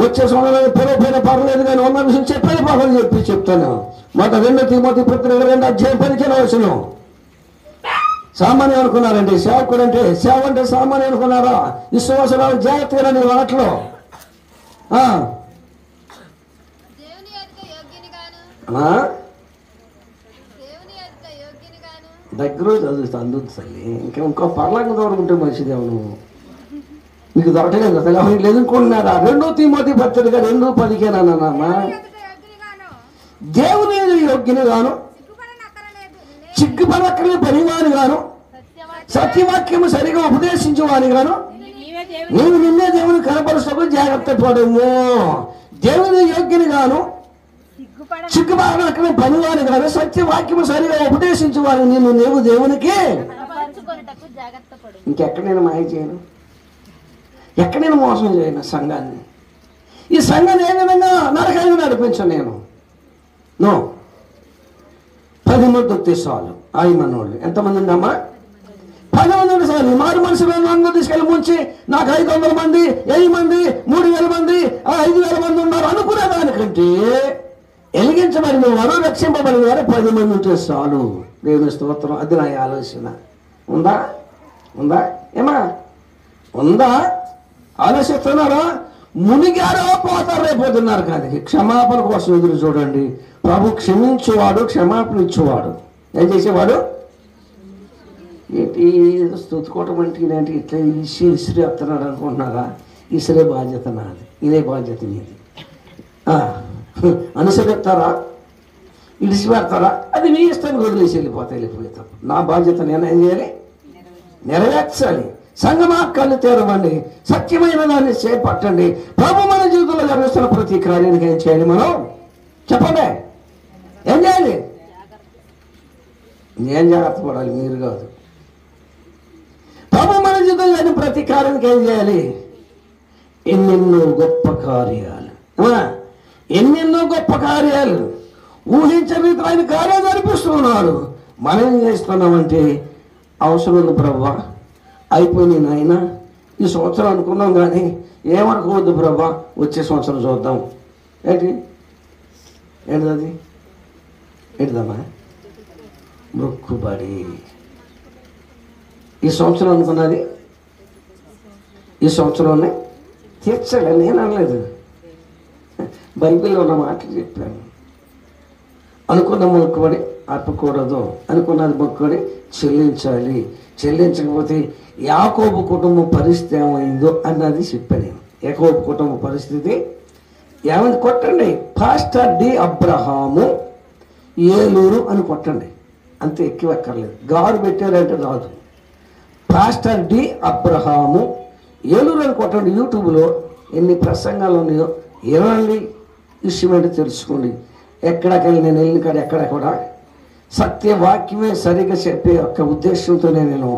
వచ్చే సమయంలో పొరపైన పర్లేదు కానీ ఉన్న విషయం చెప్పేది పాపని చెప్తాను. మొదట 2 తిమోతి పత్రిక 2 అధ్యాయం 15వ వచనం. సామాన్యం అనుకున్నారండి సేవకుడు అంటే? సేవ అంటే సామాన్యం అనుకున్నారా? విశ్వాసరాలు జాగ్రత్తగా నీ వాటిలో దగ్గర చదువుతా అందుకు తల్లి. ఇంకో పర్లాంగ దూరకుంటే మంచిది. అవును మీకు దొరకలేదు అసలు ఎవరికి లేదనుకుంటున్నారా? 2 తిమోతి పత్రిక 2:15 దేవుని యోగ్యుని గాను, సిగ్గుపడక్కర్లే పనివాని గాను, సత్యవాక్యము సరిగా ఉపదేశించేవాని గాను, నీవు నిన్నే దేవుని కనపరుస్తూ జాగ్రత్త పడము. దేవుని యోగ్యుని గాను, సిగ్గుపడక్కర్లే పనివాని గాను, సత్యవాక్యము సరిగా ఉపదేశించేవాని నీవు దేవునికి. ఇంకెక్కడ నేను మాయ చేయను, ఎక్కడ నేను మోసం చేయను సంఘాన్ని. ఈ సంఘాన్ని ఏ విధంగా నరకాన్ని నడిపించను నేను. 10 మంది వస్తే చాలు. ఆయమన్నోళ్ళు ఎంతమంది ఉండమ్మా? 10 మంది ఉంటే చాలు. మారు మనుషులు అందరూ తీసుకెళ్ళి ముంచి నాకు 500 మంది, 1000 మంది, 3000 మంది, 5000 మంది ఉన్నారు అనుకునే దానికంటే వెలిగించబడిన వారు, రక్షింపబడిన వారు 10 మంది ఉంటే చాలు. దేవుని స్తోత్రం. అది నా ఆలోచన. ఉందా ఏమా? ఉందా? ఆలోచిస్తున్నారా? మునిగారో పోతారు రేపోతున్నారు. కానీ క్షమాపణ కోసం ఎదురు చూడండి. ప్రభు క్షమించేవాడు, క్షమాపణ ఇచ్చేవాడు. ఏం చేసేవాడు? ఏంటి స్తుతుకోవటం అంటే ఇట్లా ఇసిరి వస్తున్నాడు అనుకుంటున్నారా? ఇసిరే బాధ్యత నాది, ఇదే బాధ్యత నీది. అనుసరిస్తారా, ఇడిసి పెడతారా, అది మీ ఇష్టానికి వదిలేసి వెళ్ళిపోతాం. నా బాధ్యత నేను ఏం చేయాలి? నెరవేర్చాలి. సంగమా కళ్ళు తెరవండి, సత్యమైన దాన్ని చేపట్టండి. ప్రభు మన జీవితంలో జరుగుతున్న ప్రతి కార్యానికి ఏం చేయాలి? మనం చెప్పండి. ఏం చేయాలి? నేను జాగ్రత్త పడాలి, మీరు కాదు. ప్రభు మన జీవితంలో జరిగిన ప్రతి కార్యానికి ఏం చేయాలి? ఎన్నెన్నో గొప్ప కార్యాలు, ఎన్నెన్నో గొప్ప కార్యాలు ఊహించని రీతిలో ఆయన కార్యాలు జరిపిస్తున్నాడు. మనం ఏం చేస్తున్నామంటే అవసరం ఉంది ప్రభువా, అయిపోయింది నాయన, ఈ సంవత్సరం అనుకున్నాం కానీ ఏమనుకోవద్దు ప్రభా, వచ్చే సంవత్సరం చూద్దాం. ఏంటిది? ఏంటిదమ్మా? మొక్కుబడి. ఈ సంవత్సరం అనుకున్నది ఈ సంవత్సరంలో తీర్చాలి. నేను అనలేదు, బైబిల్లో ఉన్న మాటలు చెప్పాను. అనుకున్న మొక్కుబడి ఆపకూడదు, అనుకున్నది మొక్కుబడి చెల్లించాలి. చెల్లించకపోతే యాకోబు కుటుంబం పరిస్థితి ఏమైందో అన్నది చెప్పాను నేను. యాకోబు కుటుంబ పరిస్థితి ఏమైంది? కొట్టండి, పాస్టర్ డి అబ్రహాము ఏలూరు అని కొట్టండి, అంతే, ఎక్కువ ఎక్కర్లేదు. గారు పెట్టారంటే రాదు. పాస్టర్ డి అబ్రహాము ఏలూరు అని కొట్టండి, యూట్యూబ్లో ఎన్ని ప్రసంగాలు ఉన్నాయో ఏమండి విషయం ఏంటో తెలుసుకోండి. ఎక్కడికి వెళ్ళి నేను వెళ్ళిన కాడ ఎక్కడ కూడా సత్యవాక్యమే సరిగ్గా చెప్పే ఒక్క ఉద్దేశంతోనే నేను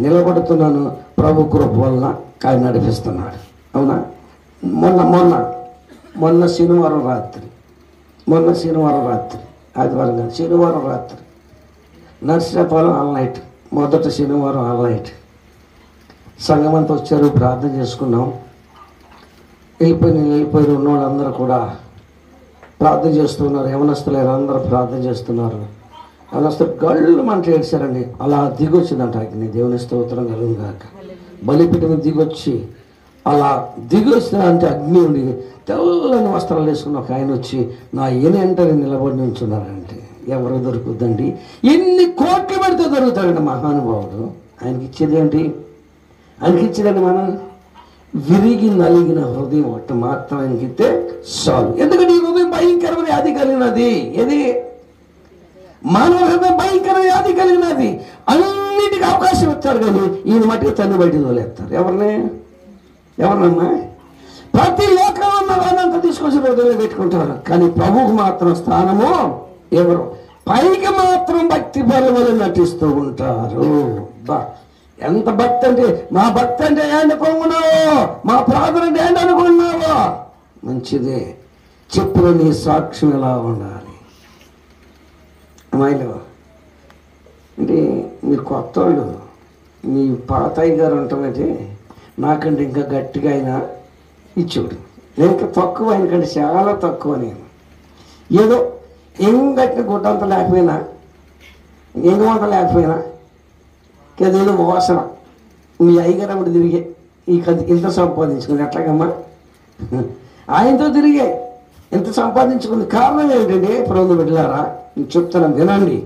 నిలబడుతున్నాను. ప్రభు కృప వలన ఆయన నడిపిస్తున్నాడు. అవునా? మొన్న శనివారం రాత్రి ఆదివారం కాదు, శనివారం రాత్రి నర్సరాపాలెం ఆల్ నైట్, మొదటి శనివారం ఆల్ నైట్ సంఘం అంతా వచ్చారు, ప్రార్థన చేసుకున్నాం. వెళ్ళిపోయి ఉన్న వాళ్ళందరూ కూడా ప్రార్థన చేస్తున్నారు. యవనస్తులు అందరూ ప్రార్థన చేస్తున్నారు. యవనస్తులు గళ్ళు మంట ఏడ్చారండి. అలా దిగొచ్చిందంట అగ్ని. దేవుని స్తోత్రం కలుగును గాక. బలిపీఠం దిగొచ్చి అలా దిగొచ్చిన అంటే అగ్ని ఉండి తెల్లని వస్త్రాలు వేసుకుని ఒక ఆయన వచ్చి నా వెంటనే నిలబడి నుంచున్నారంటే ఎవరు దొరుకుద్దండి? ఎన్ని కోట్లు పెడితే దొరుకుతాడండి మహానుభావుడు. ఆయనకి ఇచ్చేదేంటి? మనం విరిగి నలిగిన హృదయం ఒకటి మాత్రం ఆయనకి ఇస్తే చాలు. ఎందుకంటే ఈ హృదయం భయంకరమైన వ్యాధి కలిగినది. ఏది? మానవ హృదయం భయంకరమైన వ్యాధి కలిగినది. అన్నిటికీ అవకాశం ఇస్తారు, కానీ ఈయన మట్టికి తన్ని బయటికి వదిలేస్తారు. ఎవరినమ్మా? ప్రతి లోకంలో ఉన్న వాళ్ళంతా తీసుకొచ్చి హృదయంలో పెట్టుకుంటారు, కానీ ప్రభువుకు మాత్రం స్థానము ఎవరు? పైకి మాత్రం భక్తి పరులు నటిస్తూ ఉంటారు. ఎంత భక్తి అంటే, మా భక్తి అంటే ఏంటనుకున్నావో, మా ప్రార్థన అంటే ఏంటనుకున్నావో, మంచిదే. చెప్పులో నీ సాక్ష్యం ఎలా ఉండాలి? అమ్మాయిలు అంటే మీరు కొత్త వాళ్ళు, మీ పాతయ్య గారు ఉంటామైతే నాకంటే ఇంకా గట్టిగా అయినా ఇచ్చేవాడు. నేను ఇంకా తక్కువ, ఆయనకంటే చాలా తక్కువ. నేను ఏదో గట్టిన గుడ్డంత లేకపోయినా, ఎంగమంత లేకపోయినా, ఏదో వాసన మీ అయ్యగారు అప్పుడు తిరిగే ఈ ఇంత సంపాదించుకుంది. ఎట్లాగమ్మా? ఆయనతో తిరిగే ఎంత సంపాదించుకుంది. కారణం ఏంటంటే ప్రభు బిడ్డలారా, చెప్తాను వినండి.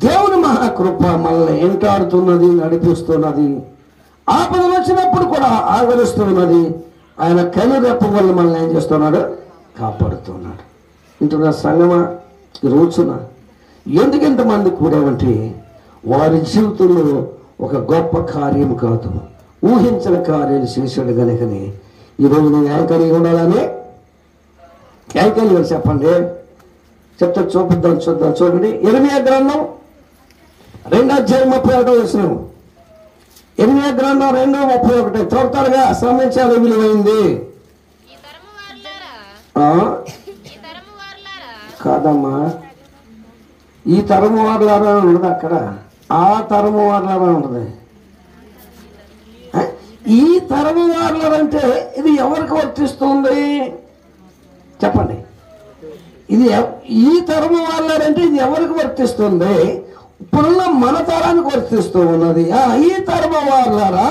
దేవుని మహాకృప మనల్ని ఎంటాడుతున్నది, నడిపిస్తున్నది. ఆపదలు వచ్చినప్పుడు కూడా ఆదరిస్తున్నది. ఆయన కనురెప్ప వల్ల మనల్ని ఏం చేస్తున్నాడు? కాపాడుతున్నాడు. ఇంటున్న సంగమా, ఈ రోజున ఎందుకు ఎంతమంది కూడామంటే వారి జీవితంలో ఒక గొప్ప కార్యం కాదు, ఊహించిన కార్యాలు చేశాడు కనుకని ఈరోజు నేను ఏం కలిగి ఉండాలని ఏం కలిగి చెప్పండి. చెప్తా చూపిద్దాం, చూడండి. ఇర్మీయా గ్రంథం 2:31. ఇర్మీయా గ్రంథం 2:31. త్వరగా శ్రమించాలి, విలువైంది. కాదమ్మా, ఈ తరము వారులారా ఉండదు, అక్కడ ఆ తరము వారులారా ఉండదు. ఈ తరము వారులారంటే ఇది ఎవరికి వర్తిస్తుంది చెప్పండి? ఇది ఈ తరము వారులారంటే ఇది ఎవరికి వర్తిస్తుంది? ఇప్పుడున్న మన తరానికి వర్తిస్తూ ఉన్నది. ఈ తరము వారులారా,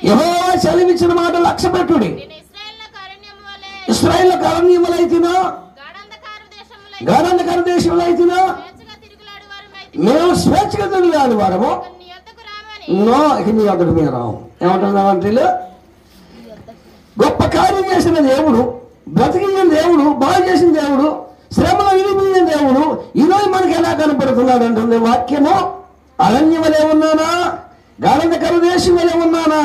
యెహోవా సెలవిచ్చిన మాట లక్ష్య పెట్టుడి. ఇశ్రాయేలు అరణ్యములైతినో, గాఢంధకార దేశంలో అయితేనో మేము స్వేచ్ఛగా తిరిగాడు వారము. నో, ఇక నీ అద్దకు మేము రాము. ఏమంటున్నామంటే గొప్ప కార్యం చేసిన దేవుడు, బ్రతికించిన దేవుడు, బాగు చేసిన దేవుడు, శ్రమలో విడిపించిన దేవుడు ఈరోజు మనకి ఎలా కనపడుతున్నాడు అంటుంది వాక్యము. అరణ్యం వలె ఉన్నానా, గాఢంధకార దేశం వలె ఉన్నానా?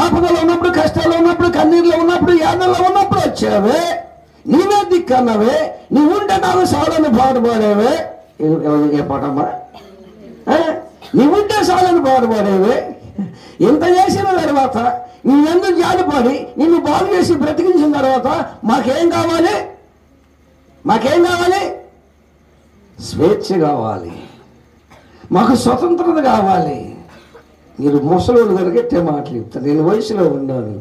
ఆపదలో ఉన్నప్పుడు, కష్టాల్లో ఉన్నప్పుడు, కన్నీరులో ఉన్నప్పుడు, యాదల్లో ఉన్నప్పుడు వచ్చావే, నీవే దిక్కన్నవే, నువ్వు ఉంటే నాకు సాలని పాటుపడేవే. ఏ పాటమ్మా? నువ్వుంటే సాలని పాటుపడేవే. ఇంత చేసిన తర్వాత నువ్వెందుకు జాలిపడి నిన్ను బాగు చేసి బ్రతికించిన తర్వాత మాకేం కావాలి? స్వేచ్ఛ కావాలి, మాకు స్వతంత్రత కావాలి. మీరు ముసలోళ్ళు కనుక మాటలు చెప్తారు. నేను వయసులో ఉన్నాను,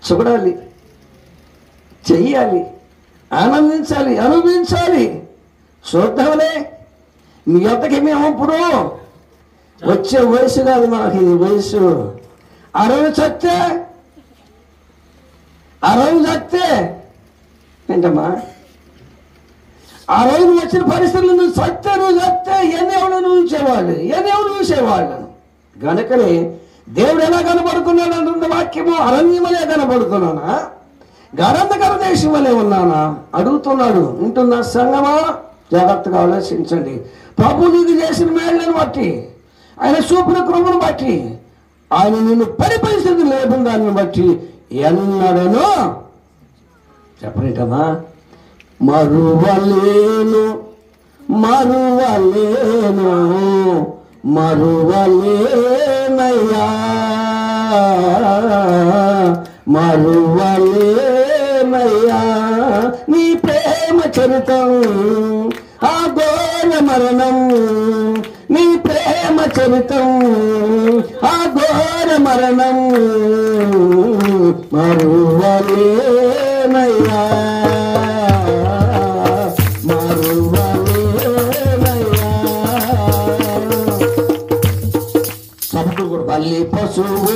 చూడాలి, చెయ్యాలి, ఆనందించాలి, అనుభవించాలి. చూద్దాంలే, మీ యొక్కకి మేము ఇప్పుడు వచ్చే వయసు కాదు మనకి. ఇది వయసు 60 చస్తే ఏంటమ్మా? 60 వచ్చిన పరిస్థితులు నువ్వు చస్తే, నువ్వు చస్తే ఎన్నేవాళ్ళు చూసేవాళ్ళు గనుకనే దేవుడు ఎలా కనబడుతున్నాడు అంటుంది వాక్యము. అరణ్యమలే కనబడుతున్నానా, గాఢంధకార దేశం వలె ఉన్నానా అడుగుతున్నాడు. ఉంటున్న సంగమా, జాగ్రత్తగా ఆలోచించండి. ప్రభు నీకు చేసిన మేళ్ళని బట్టి, ఆయన చూపిన కృపను బట్టి, ఆయన నిన్ను పరిస్థితి లేకుండా దాన్ని బట్టి ఎన్నడనో చెప్పలేటమ్మా, మరువలేను మరువలేను మరువలేనయ్యా, మరువలేనయ్యా నీ ప్రేమ చరితం ఆ ఘోర మరణం, నీ ప్రేమ చరితం ఆ ఘోర మరణం, మరువలేనయ్యా బలి పశువు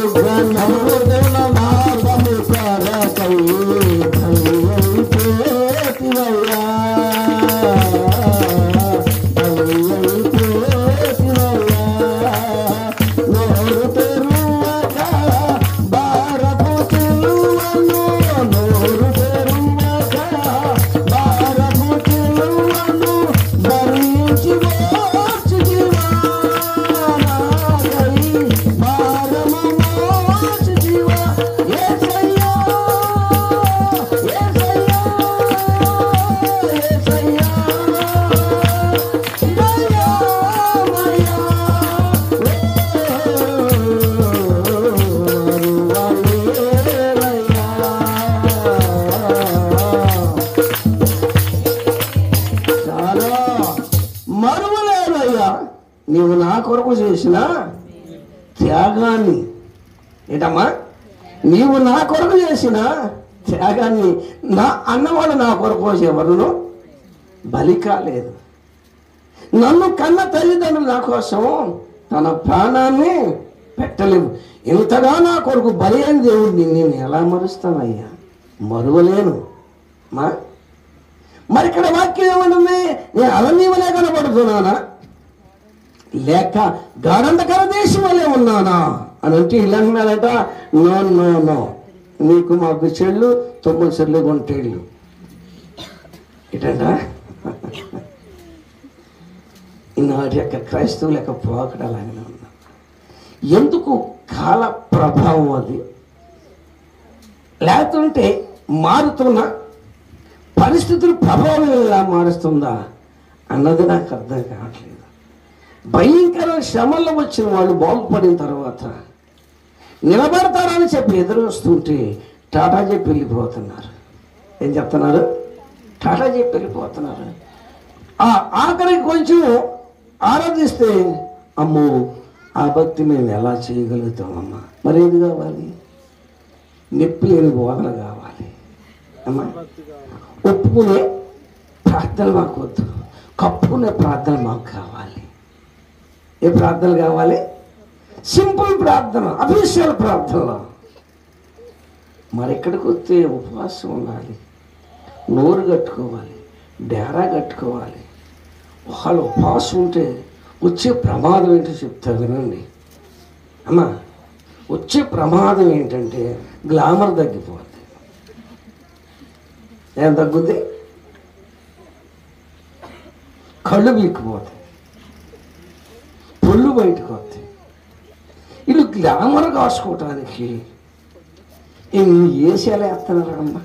నీవు నా కొరకు చేసిన త్యాగాన్ని, ఏంటమ్మా నీవు నా కొరకు చేసిన త్యాగాన్ని నా అన్నవాడు నా కొరకు ఎవరును బలి కాలేదు. నన్ను కన్న తల్లిదండ్రులు నా కోసం తన ప్రాణాన్ని పెట్టలేవు. ఇంతగా నా కొరకు బలి అయిన దేవుడిని నేను ఎలా మరుస్తానయ్యా, మరువలేను. మరి ఇక్కడ వాక్యం ఏమంటుంది? నేను అలనీవలే కనబడుతున్నానా లేక గాఢంధకర దేశం వల్లే ఉన్నానా అని అంటే ఇలా అన్నాడట. నో నో నో, నీకు మాకు చెళ్ళు 9 చెళ్ళు కొంటేళ్ళు ఇటంట. ఈనాటి యొక్క క్రైస్తవుల యొక్క పోకడ అలాగే ఉన్నా. ఎందుకు? కాల ప్రభావం అది, లేకుంటే మారుతున్న పరిస్థితులు ప్రభావం ఎలా మారుస్తుందా అన్నది నాకు అర్థం కావట్లేదు. భయంకర శ్రమల్లో వచ్చిన వాళ్ళు బాగుపడిన తర్వాత నిలబడతారని చెప్పి ఎదురు వస్తుంటే టాటా చెప్పి వెళ్ళిపోతున్నారు. ఏం చెప్తున్నారు? టాటా చెప్పి వెళ్ళిపోతున్నారు. ఆఖరికి కొంచెం ఆరాధిస్తే అమ్మో ఆ భక్తి మేము ఎలా చేయగలుగుతామమ్మా. మరి ఏది కావాలి? నొప్పి లేని బోధన కావాలి అమ్మా. ఒప్పుకునే ప్రార్థన మాకు వద్దు, కప్పుకునే ప్రార్థన మాకు కావాలి. ఏ ప్రార్థన కావాలి? సింపుల్ ప్రార్థన, అఫీషియల్ ప్రార్థనలో. మరి ఎక్కడికి వస్తే ఉపవాసం ఉండాలి, నోరు కట్టుకోవాలి, డేరా కట్టుకోవాలి. వాళ్ళు ఉపవాసం ఉంటే వచ్చే ప్రమాదం ఏంటో చెప్తారు వినండి అమ్మా. వచ్చే ప్రమాదం ఏంటంటే గ్లామర్ తగ్గిపోద్ది. ఏం తగ్గుద్ది? కళ్ళు వీక్కిపోతాయి, పొళ్ళు బయటకు వస్తాయి. వీళ్ళు గ్లామర్ కాసుకోవటానికి ఎన్ని ఏసీలు వేస్తున్నారమ్మా,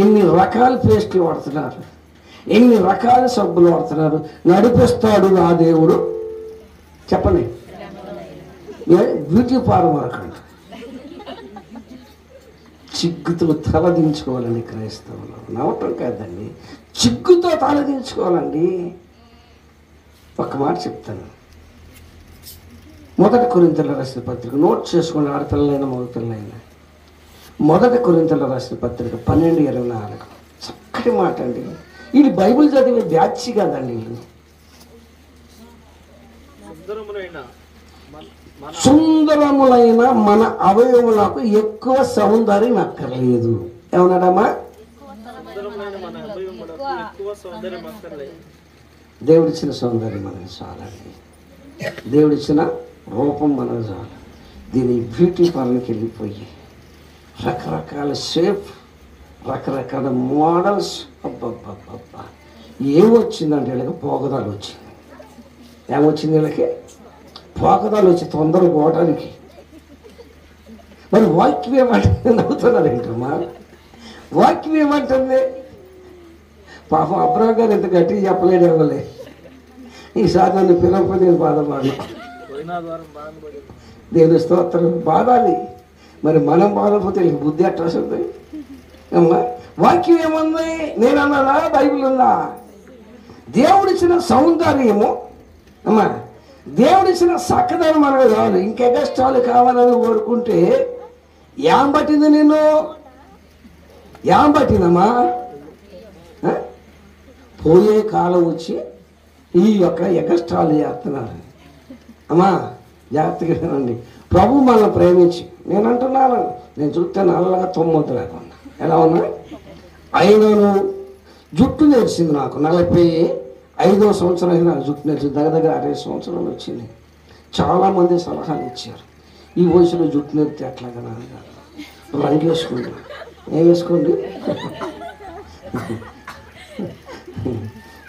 ఎన్ని రకాల పేస్ట్లు వాడుతున్నారు, ఎన్ని రకాల సబ్బులు వాడుతున్నారు. నడిపిస్తాడు నా దేవుడు చెప్పండి. బ్యూటీ పార్లర్ అక్కడ చిగ్గుతో తలదించుకోవాలండి క్రైస్తవులు. నవ్వటం కాదండి, చిగ్గుతో తలదించుకోవాలండి. ఒక మాట చెప్తాను. 1 కొరింథీయులకు రాసిన పత్రిక నోట్ చేసుకోండి, ఆడపిల్లలైనా మగపిల్లలైనా. 1 కొరింథీయులకు రాసిన పత్రిక 12:24 చక్కటి మాట అండి. వీళ్ళు బైబిల్ చదివే బ్యాచ్ కాదండి. వీళ్ళు సుందరములైన మన అవయవులకు ఎక్కువ సౌందర్యం అక్కర్లేదు. ఏమన్నాడమ్మా? దేవుడిచ్చిన సౌందర్యం మనకు చాలండి, దేవుడిచ్చిన రూపం మనకు చాలు. దీని బ్యూటీ పార్లర్కి వెళ్ళిపోయి రకరకాల షేప్, రకరకాల మోడల్స్, అబ్బబ్బబ్బబ్బా ఏమొచ్చిందంటే వీళ్ళకి పోగదాలు వచ్చింది. ఏమొచ్చింది వీళ్ళకి? పోకదాలు వచ్చి తొందరగా పోవడానికి. మరి వాక్యం ఏమంటుంది? నవ్వుతున్నారు ఏంటమ్మా? వాక్యం ఏమంటుంది? పాపం అబ్రహం గారు ఇంత గట్టిగా చెప్పలేడేమోలే. ఈసారి నన్ను పిలవకపోతే నేను బాధపడను. దేవుని స్తోత్రం. బాధాలి. మరి మనం బాధపోతే బుద్ధి ఎట్లా వస్తుంది అమ్మా? వాక్యం ఏముంది? నేను అన్నానా? బైబిల్ ఉందా? దేవుడిచ్చిన సౌందర్యము అమ్మా, దేవుడిచ్చిన చక్కదనం మనకు కావాలి. ఇంకెగస్ట్రాలు కావాలని కోరుకుంటే ఏం పట్టింది? నిన్ను ఏం పట్టిందమ్మా? పోయే కాలం వచ్చి ఈ యొక్క ఎగస్ట్రాలు చేస్తున్నారు అమ్మా. జాగ్రత్తగా వినండి. ప్రభు మనల్ని ప్రేమించి, నేను అంటున్నాను, నేను చూస్తే నల్లగా తొమ్మిదిలాగా ఉన్నా. ఎలా ఉన్నా? అయినను జుట్టు నేర్చింది నాకు. 45వ సంవత్సరం అయినా జుట్టు నేర్చింది. దగ్గర 60 సంవత్సరాలు వచ్చింది. చాలామంది సలహాలు ఇచ్చారు, ఈ వయసులో జుట్టు నేర్పితే ఎట్లాగా నాన్నగారు రంగు వేసుకోండి. ఏం వేసుకోండి?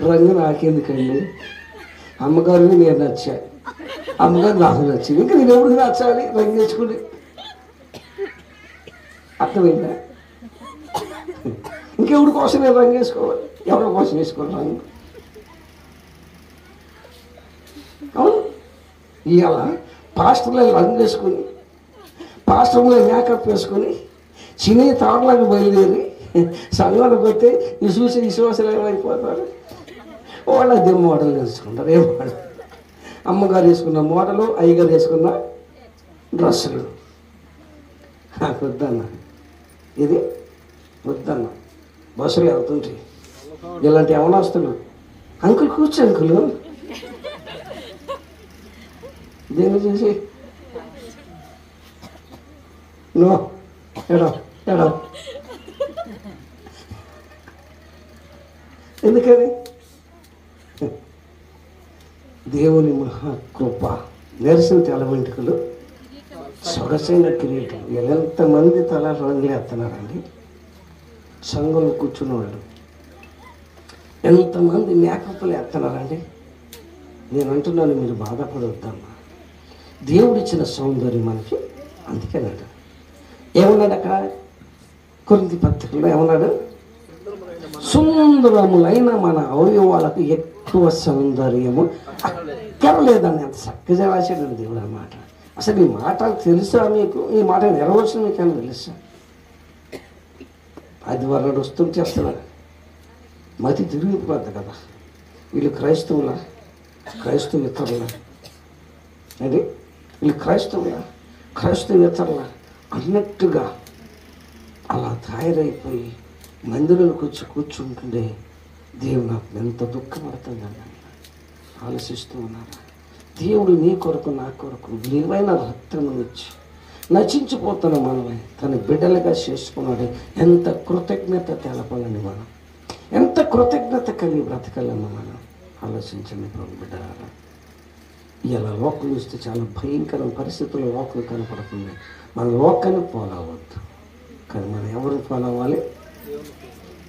రంగు నాకెందుకండి? అమ్మగారిని నేను నచ్చాను, అమ్మగారు నాకు నచ్చింది, ఇంకా నేను ఎప్పుడు నచ్చాలి? రంగు వేసుకుని. అర్థమైందా? ఇంకెవరి కోసం నేను రంగు వేసుకోవాలి? ఎవరి కోసం వేసుకోవాలి రంగు? అవును, ఇవాళ పాస్టర్లో రంగు వేసుకుని, పాస్టర్లో మేకప్ వేసుకొని చిన్ని తాడులాగా బయలుదేరి సంఘానికి వస్తే విశ్వాసాలు ఏమైపోతారు? వాళ్ళు అదే మోడల్ వేసుకుంటారు. ఏ మోడల్? అమ్మగారు వేసుకున్న మోడలు, అయ్యగారు వేసుకున్న డ్రెస్సులు. నాకు వద్దన్న, ఇది వద్దన్న. బస్సులు వెళ్తుంటాయి ఇలాంటి యవనస్తులు, అంకుల్ కూర్చో అంకులు, దీన్ని చూసి నో ఎడో ఎడో. ఎందుకని? దేవుని మహాకృప. నెరసిన తెల వెంట్రుకలు, సొగసైన కిరీటం. ఎంతమంది తల రంగులు ఎత్తన్నారండి సంఘంలో కూర్చున్న వాళ్ళు? ఎంతమంది మేకప్లు ఎత్తన్నారండి? నేను అంటున్నాను, మీరు బాధపడొద్దమ్మా. దేవుడిచ్చిన సౌందర్యం మనకి. అందుకేనాడు ఏమన్నాడు అక్కడ కొరింథీ పత్రికలో? ఏమన్నాడు? సుందరములైన మన అవయవాలకు ఎక్కువ సౌందర్యము అక్కర్లేదని ఎంత చక్కగా రాశాడు దేవుడు అన్నమాట. అసలు ఈ మాట తెలుసా మీకు? ఈ మాట నెరవేర్చిన మీకైనా తెలుసా? అది వాళ్ళు వస్తుంటే చేస్తున్నారు, మతి తిరిగిపోద్ది కదా. వీళ్ళు క్రైస్తవుల క్రైస్తవేతరుల అది, వీళ్ళు క్రైస్తవేతరుల అన్నట్టుగా అలా తయారైపోయి మందిరంలోకి వచ్చి కూర్చుంటుండే దేవుడు నాకు ఎంత దుఃఖపడుతుందని ఆలోచిస్తూ ఉన్నారా? దేవుడు నీ కొరకు నా కొరకు విలువైన రక్తము ఇచ్చి నశించిపోతున్న మనమే తన బిడ్డలుగా చేసుకున్నాడు. ఎంత కృతజ్ఞత తెలపాలని మనం, ఎంత కృతజ్ఞత కలిగి బ్రతకాలన్న మనం ఆలోచించండి ప్రభు బిడ్డలారా. ఇలా లోకం చూస్తే చాలా భయంకర పరిస్థితుల్లో లోకం కనపడుతుంది. మన లోకాన్ని ఫాలో అవ్వద్దు, కానీ మనం ఎవరిని ఫాలో అవ్వాలి?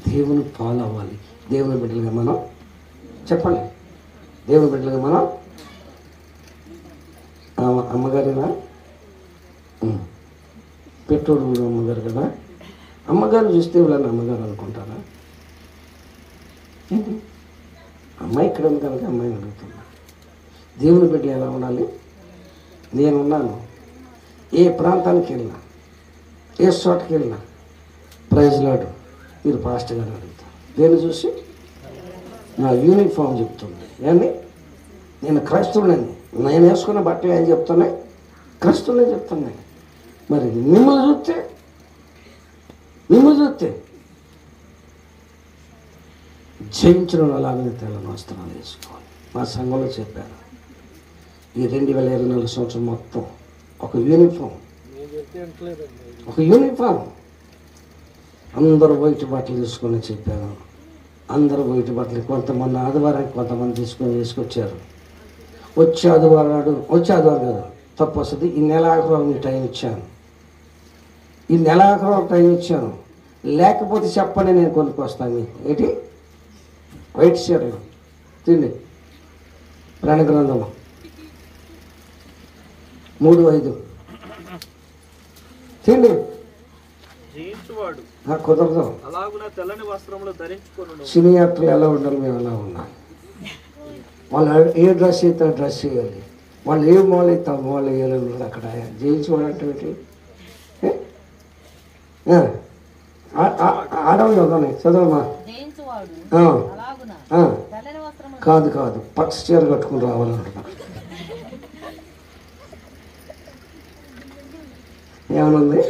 దేవుని ఫాలో అవ్వాలి. దేవుని బిడ్డలుగా మనం చెప్పండి, దేవుని బిడ్డలుగా మనం అమ్మగారేనా? పెట్రోల్ అమ్మగారు కదా. అమ్మగారు చూస్తే వీళ్ళని అమ్మగారు అనుకుంటారా? ఏంటి అమ్మాయి ఇక్కడ ఉంది కనుక అమ్మాయిని అడుగుతున్నా. దేవుని బిడ్డలు ఎలా ఉండాలి? నేనున్నాను, ఏ ప్రాంతానికి వెళ్ళినా, ఏ చోటకి వెళ్ళినా ప్రైజ్ లాడు మీరు పాస్టర్ గారు అడుగుతారు. దేన్ని చూసి? నా యూనిఫామ్ చెప్తుంది. ఏమండి, నేను క్రైస్తవులని, నేను వేసుకున్న బట్టలు ఏం చెప్తున్నాయి? క్రైస్తవులే చెప్తున్నాయి. మరి మిమ్మల్ని చూస్తే జయించిన అలాగే తెల్లని వస్త్రాలు వేసుకోవాలి. మా సంఘంలో చెప్పారు, ఈ 2024 సంవత్సరం మొత్తం ఒక యూనిఫామ్ అందరూ వైట్ బట్టలు తీసుకొని చెప్పాను. అందరూ వైట్ బట్టలు, కొంతమంది ఆదివారానికి కొంతమంది తీసుకొని వేసుకొచ్చారు. వచ్చే ఆదివారం కదా తప్పు వస్తుంది. ఈ నెల ఆఖరం టైం ఇచ్చాను, ఈ నెల ఆఖరం టైం ఇచ్చాను, లేకపోతే చెప్పండి నేను కొనుక్కొస్తాను మీకు. ఏంటి? వైట్ షర్ట్ తిండి ప్రాణ గ్రంథము 3:5 తిండి జయించువాడు కుదరదు. అలాగున తెల్లని వస్త్రములు ధరించుకొనును. సినీ యాక్టర్లు ఎలా ఉండాలి, మేము ఎలా ఉండాలి. వాళ్ళు ఏ డ్రెస్ అయితే డ్రెస్ వేయాలి, వాళ్ళు ఏ మూల అయితే ఆ మూల వేయాలి. అక్కడ జయించువాడు అంటే ఆడవాళ్ళు ఉన్నాయి చదవమ్మా. కాదు కాదు, పచ్చ చీర కట్టుకుని రావాలంటున్నా. ఏమనుంది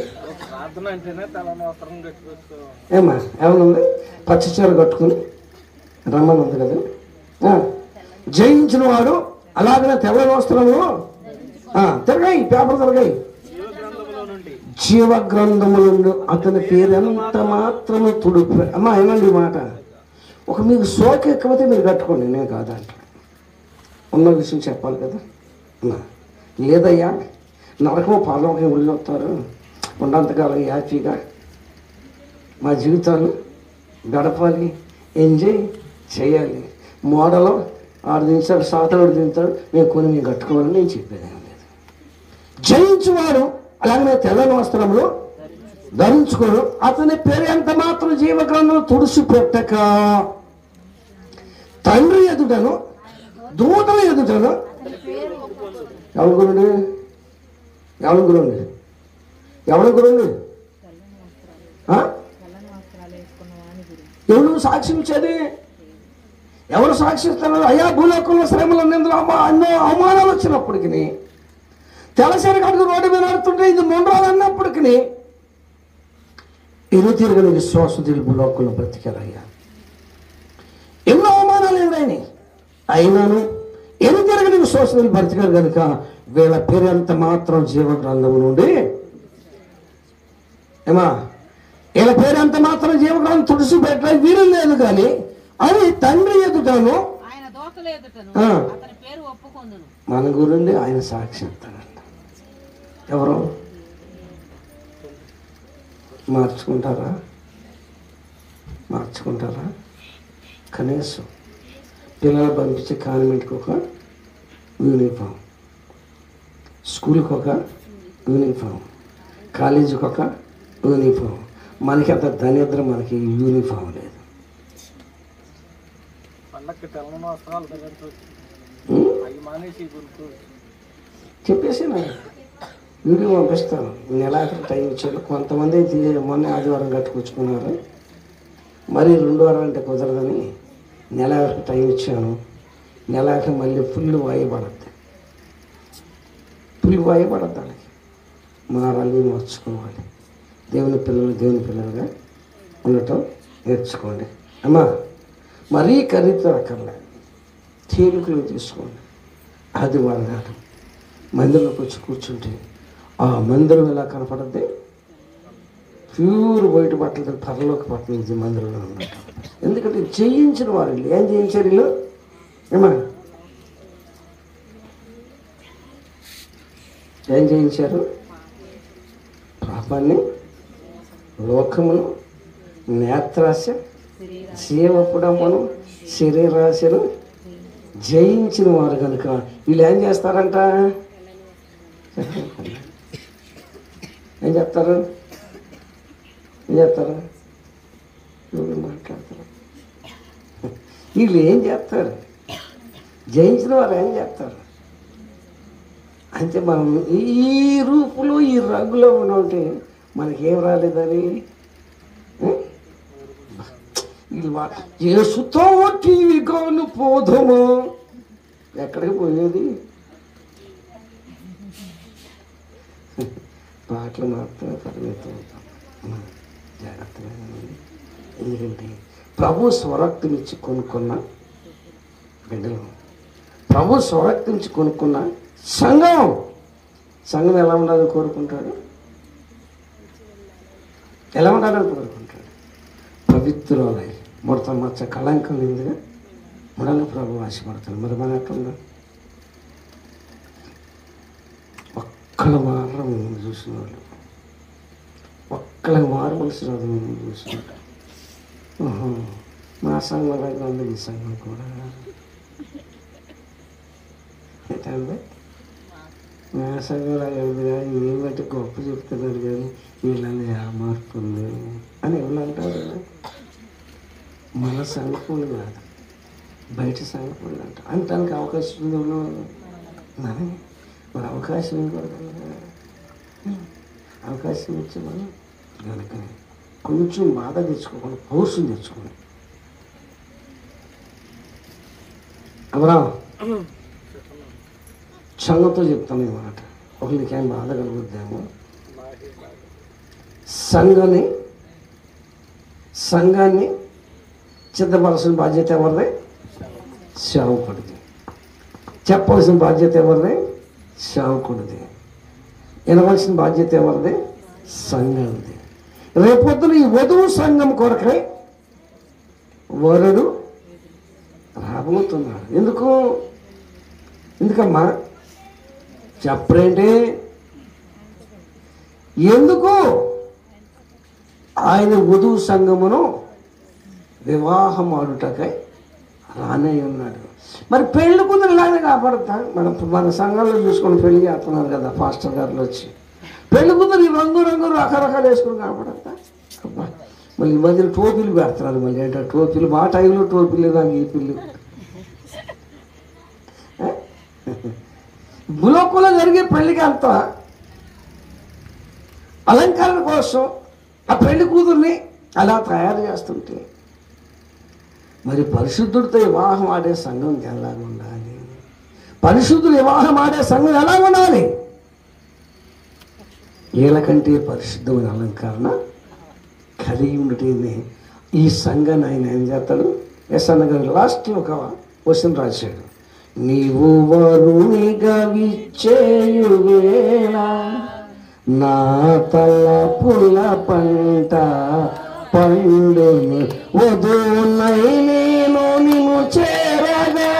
ఏమా ఏమనుంది? పచ్చ చీర కట్టుకుని రమ్మని ఉంది కదా. జయించిన వాడు అలాగనే తెల్లని వస్త్రము తిరగాయి, పేపర్ తిరగాయి. జీవ గ్రంథముల నుండి అతని పేరు ఎంత మాత్రమే తుడుపు. అమ్మా ఏమండి మాట, ఒక మీకు సోకి ఎక్కువైతే మీరు కట్టుకోండి, నేను కాదంట. ఉన్న విషయం చెప్పాలి కదా. లేదయ్యా నరకము పాలకి వెళ్ళొస్తారు, ఉన్నంతకాలం హ్యాపీగా మా జీవితాలు గడపాలి, ఎంజాయ్ చేయాలి. మోడలో 6 నిమిషాలు సాతనుడు తింటాడు, మేము మేము కట్టుకోవాలని నేను చెప్పేది ఏం లేదు. జయించువాడు అలాగనే తెల్లని వస్త్రములు ధరించుకోడు, అతని పేరు ఎంత మాత్రం జీవగ్రంథంలో తుడిసి పెట్టక తండ్రి ఎదుటను దూతల ఎదుటను ఎవరి గురుండి ఎవరి గురుండి ఎవరి గురుండి ఎవరు సాక్ష్యం ఇచ్చేది? ఎవరు సాక్షిస్తున్నారు? అయ్యా భూలోకంలో శ్రమలు అన్నందులో అన్నో అవమానాలు వచ్చినప్పటికి, తెలసరి కడుగు రోడ్డు మీద నడుతుంటే ఇది మొండ్రాలు అన్నప్పటికీ ఇరు తిరగని విశ్వాసతులు భూలోకంలో బ్రతికారయ్యా. ఎన్నో అవమానాలు ఎదురైనాయి, అయినాను ఎరు తిరగని విశ్వాసతులు బ్రతికారు కనుక వీళ్ళ పేరు ఎంత మాత్రం జీవ గ్రంథం నుండి ఏమా వీళ్ళ పేరు ఎంత మాత్రం జీవ గ్రంథం తుడిసి పెట్టాలి వీరు లేదు కానీ అని తండ్రి ఎదుటను మన గురుండి ఆయన సాక్షి ఇస్తాడంట. ఎవరు మార్చుకుంటారా? కనీసం పిల్లలు పంపించే కాన్వెంట్కి ఒక యూనిఫామ్, స్కూల్కి ఒక యూనిఫామ్, కాలేజీకి ఒక యూనిఫామ్. మనకి అంత దరిద్రం, మనకి యూనిఫామ్ లేదు. చెప్పేసి వీడియో పంపిస్తాను. నెలాఖరు టైం ఇచ్చాను. కొంతమంది మొన్న ఆదివారం కట్టుకొచ్చుకున్నారు, మరి 2 వారాలు అంటే కుదరదని నెలాఖరు టైం ఇచ్చాను. నెలాఖరు మళ్ళీ ఫుల్ వాయిపడద్దు వాళ్ళకి. మారాలి, మార్చుకోవాలి. దేవుని పిల్లలుగా ఉండటం నేర్చుకోండి. అమ్మా మరీ ఖరీదు అక్కర్లే, తేలికలు తీసుకోండి. ఆదివారం నాడు మందిరంలోకి వచ్చి కూర్చుంటే ఆ మందిరం ఎలా కనపడద్ది? ప్యూర్ వైట్ బట్టలతో పరలోకి పట్టణం మందిరంలో ఉండటం. ఎందుకంటే జయించిన వారు ఏం జయించారు వీళ్ళు? ఏమా ఏం జయించారు? పాపాన్ని, లోకమును, నేత్రాశ, జీవపుడమును, శరీరాశను జయించిన వారు కనుక వీళ్ళు ఏం చేస్తారంట? ఏం చెప్తారు? మాట్లాడతారు. వీళ్ళు ఏం చేస్తారు? జయించిన వారు ఏం చేస్తారు? అంటే మనం ఈ రూపులో ఈ రంగులో ఉంటే మనకేం రాలేదని యేసుతో టీవీగాను పోదము. ఎక్కడికి పోయేది? పాటలు మాత్రమే పరిమితం అవుతాం. జాగ్రత్తగా. ఎందుకంటే ప్రభు స్వరక్తం ఇచ్చి కొనుక్కున్న బిడ్డలు, ప్రభు స్వరక్తం ఇచ్చి కొనుక్కున్న సంఘం ఎలా ఉండాలని కోరుకుంటాడు? ఎలా ఉండాలని కోరుకుంటాడు? పవిత్రులై ముడత మచ్చ కళంకం లేదుగా ఉండాలని ప్రభు ఆశపడతాడు. మరి మన ఎట్లా? ఒక్కళ్ళ మాత్రం చూసిన వాళ్ళు, ఒక్కళ్ళకి మారవలసిన వాళ్ళు చూసినట్టు. మా సంఘం దగ్గర ఉంది, ఈ సంఘం కూడా ఏంటంటే నా సంఘంలో కానీ ఏం బట్టి గొప్ప చెప్తున్నారు కానీ వీళ్ళని మార్పుంది అని ఎవరు అంటారు. మన సంఘపులు కాదు, బయట సంఘపులు అంటారు. అంటానికి అవకాశం ఉంది ఎవరు మరి అవకాశం ఇవ్వకూడదు. అవకాశం ఇచ్చి మనం కనుక కొంచెం బాధ తెచ్చుకోకుండా పౌరుషం తెచ్చుకోండి. అవరా సంఘంతో చెప్తాను ఈ మాట. ఒకరికేం బాధ కలుగుద్దేమో. సంఘాన్ని సిద్ధపరచిన బాధ్యత ఎవరిది? సేవకుడిది. చెప్పవలసిన బాధ్యత ఎవరిది? సేవకుడిది. వినవలసిన బాధ్యత ఎవరిది? సంఘంది. రేపొద్దున ఈ వధువు సంఘం కొరకై వరుడు రాబోతున్నాడు. ఎందుకమ్మా చెప్పరేంటి? ఎందుకు? ఆయన వధువు సంఘమును వివాహం ఆడుటకై రానే ఉన్నాడు. మరి పెళ్లి కూతురు ఇలానే కాపాడుతా? మన సంఘంలో చూసుకొని పెళ్లి చేస్తున్నారు కదా పాస్టర్ గారులు వచ్చి. పెళ్లి కూతురు రంగు రకరకాలు వేసుకొని కాపాడతా? అబ్బా, మళ్ళీ ఈ మధ్యన టోపీలు పెడుతున్నారు. మళ్ళీ ఏంటో టోపీలు, మా టైంలో టోపీలు నాకు ఈ పిల్లు. భూలోకంలో జరిగే పెళ్లికి అంత అలంకరణ కోసం ఆ పెళ్లి కూతుర్ని అలా తయారు చేస్తుంటే మరి పరిశుద్ధుడితో వివాహం ఆడే సంఘం ఎలా ఉండాలి? పరిశుద్ధులు వివాహం ఆడే సంఘం ఎలా ఉండాలి? వీళ్ళకంటే పరిశుద్ధమైన అలంకరణ కలిగి ఉండటమే ఈ సంఘాన్ని ఆయన ఏం చేస్తాడు? ఎస్ఎన్ గారు లాస్ట్లో ఒక క్వశ్చన్ రాశాడు. నీవు వరునిగా విచ్చేయు వేళ నా తలపుల పంట పండును, వధువునై నేను నిన్ను చేరగా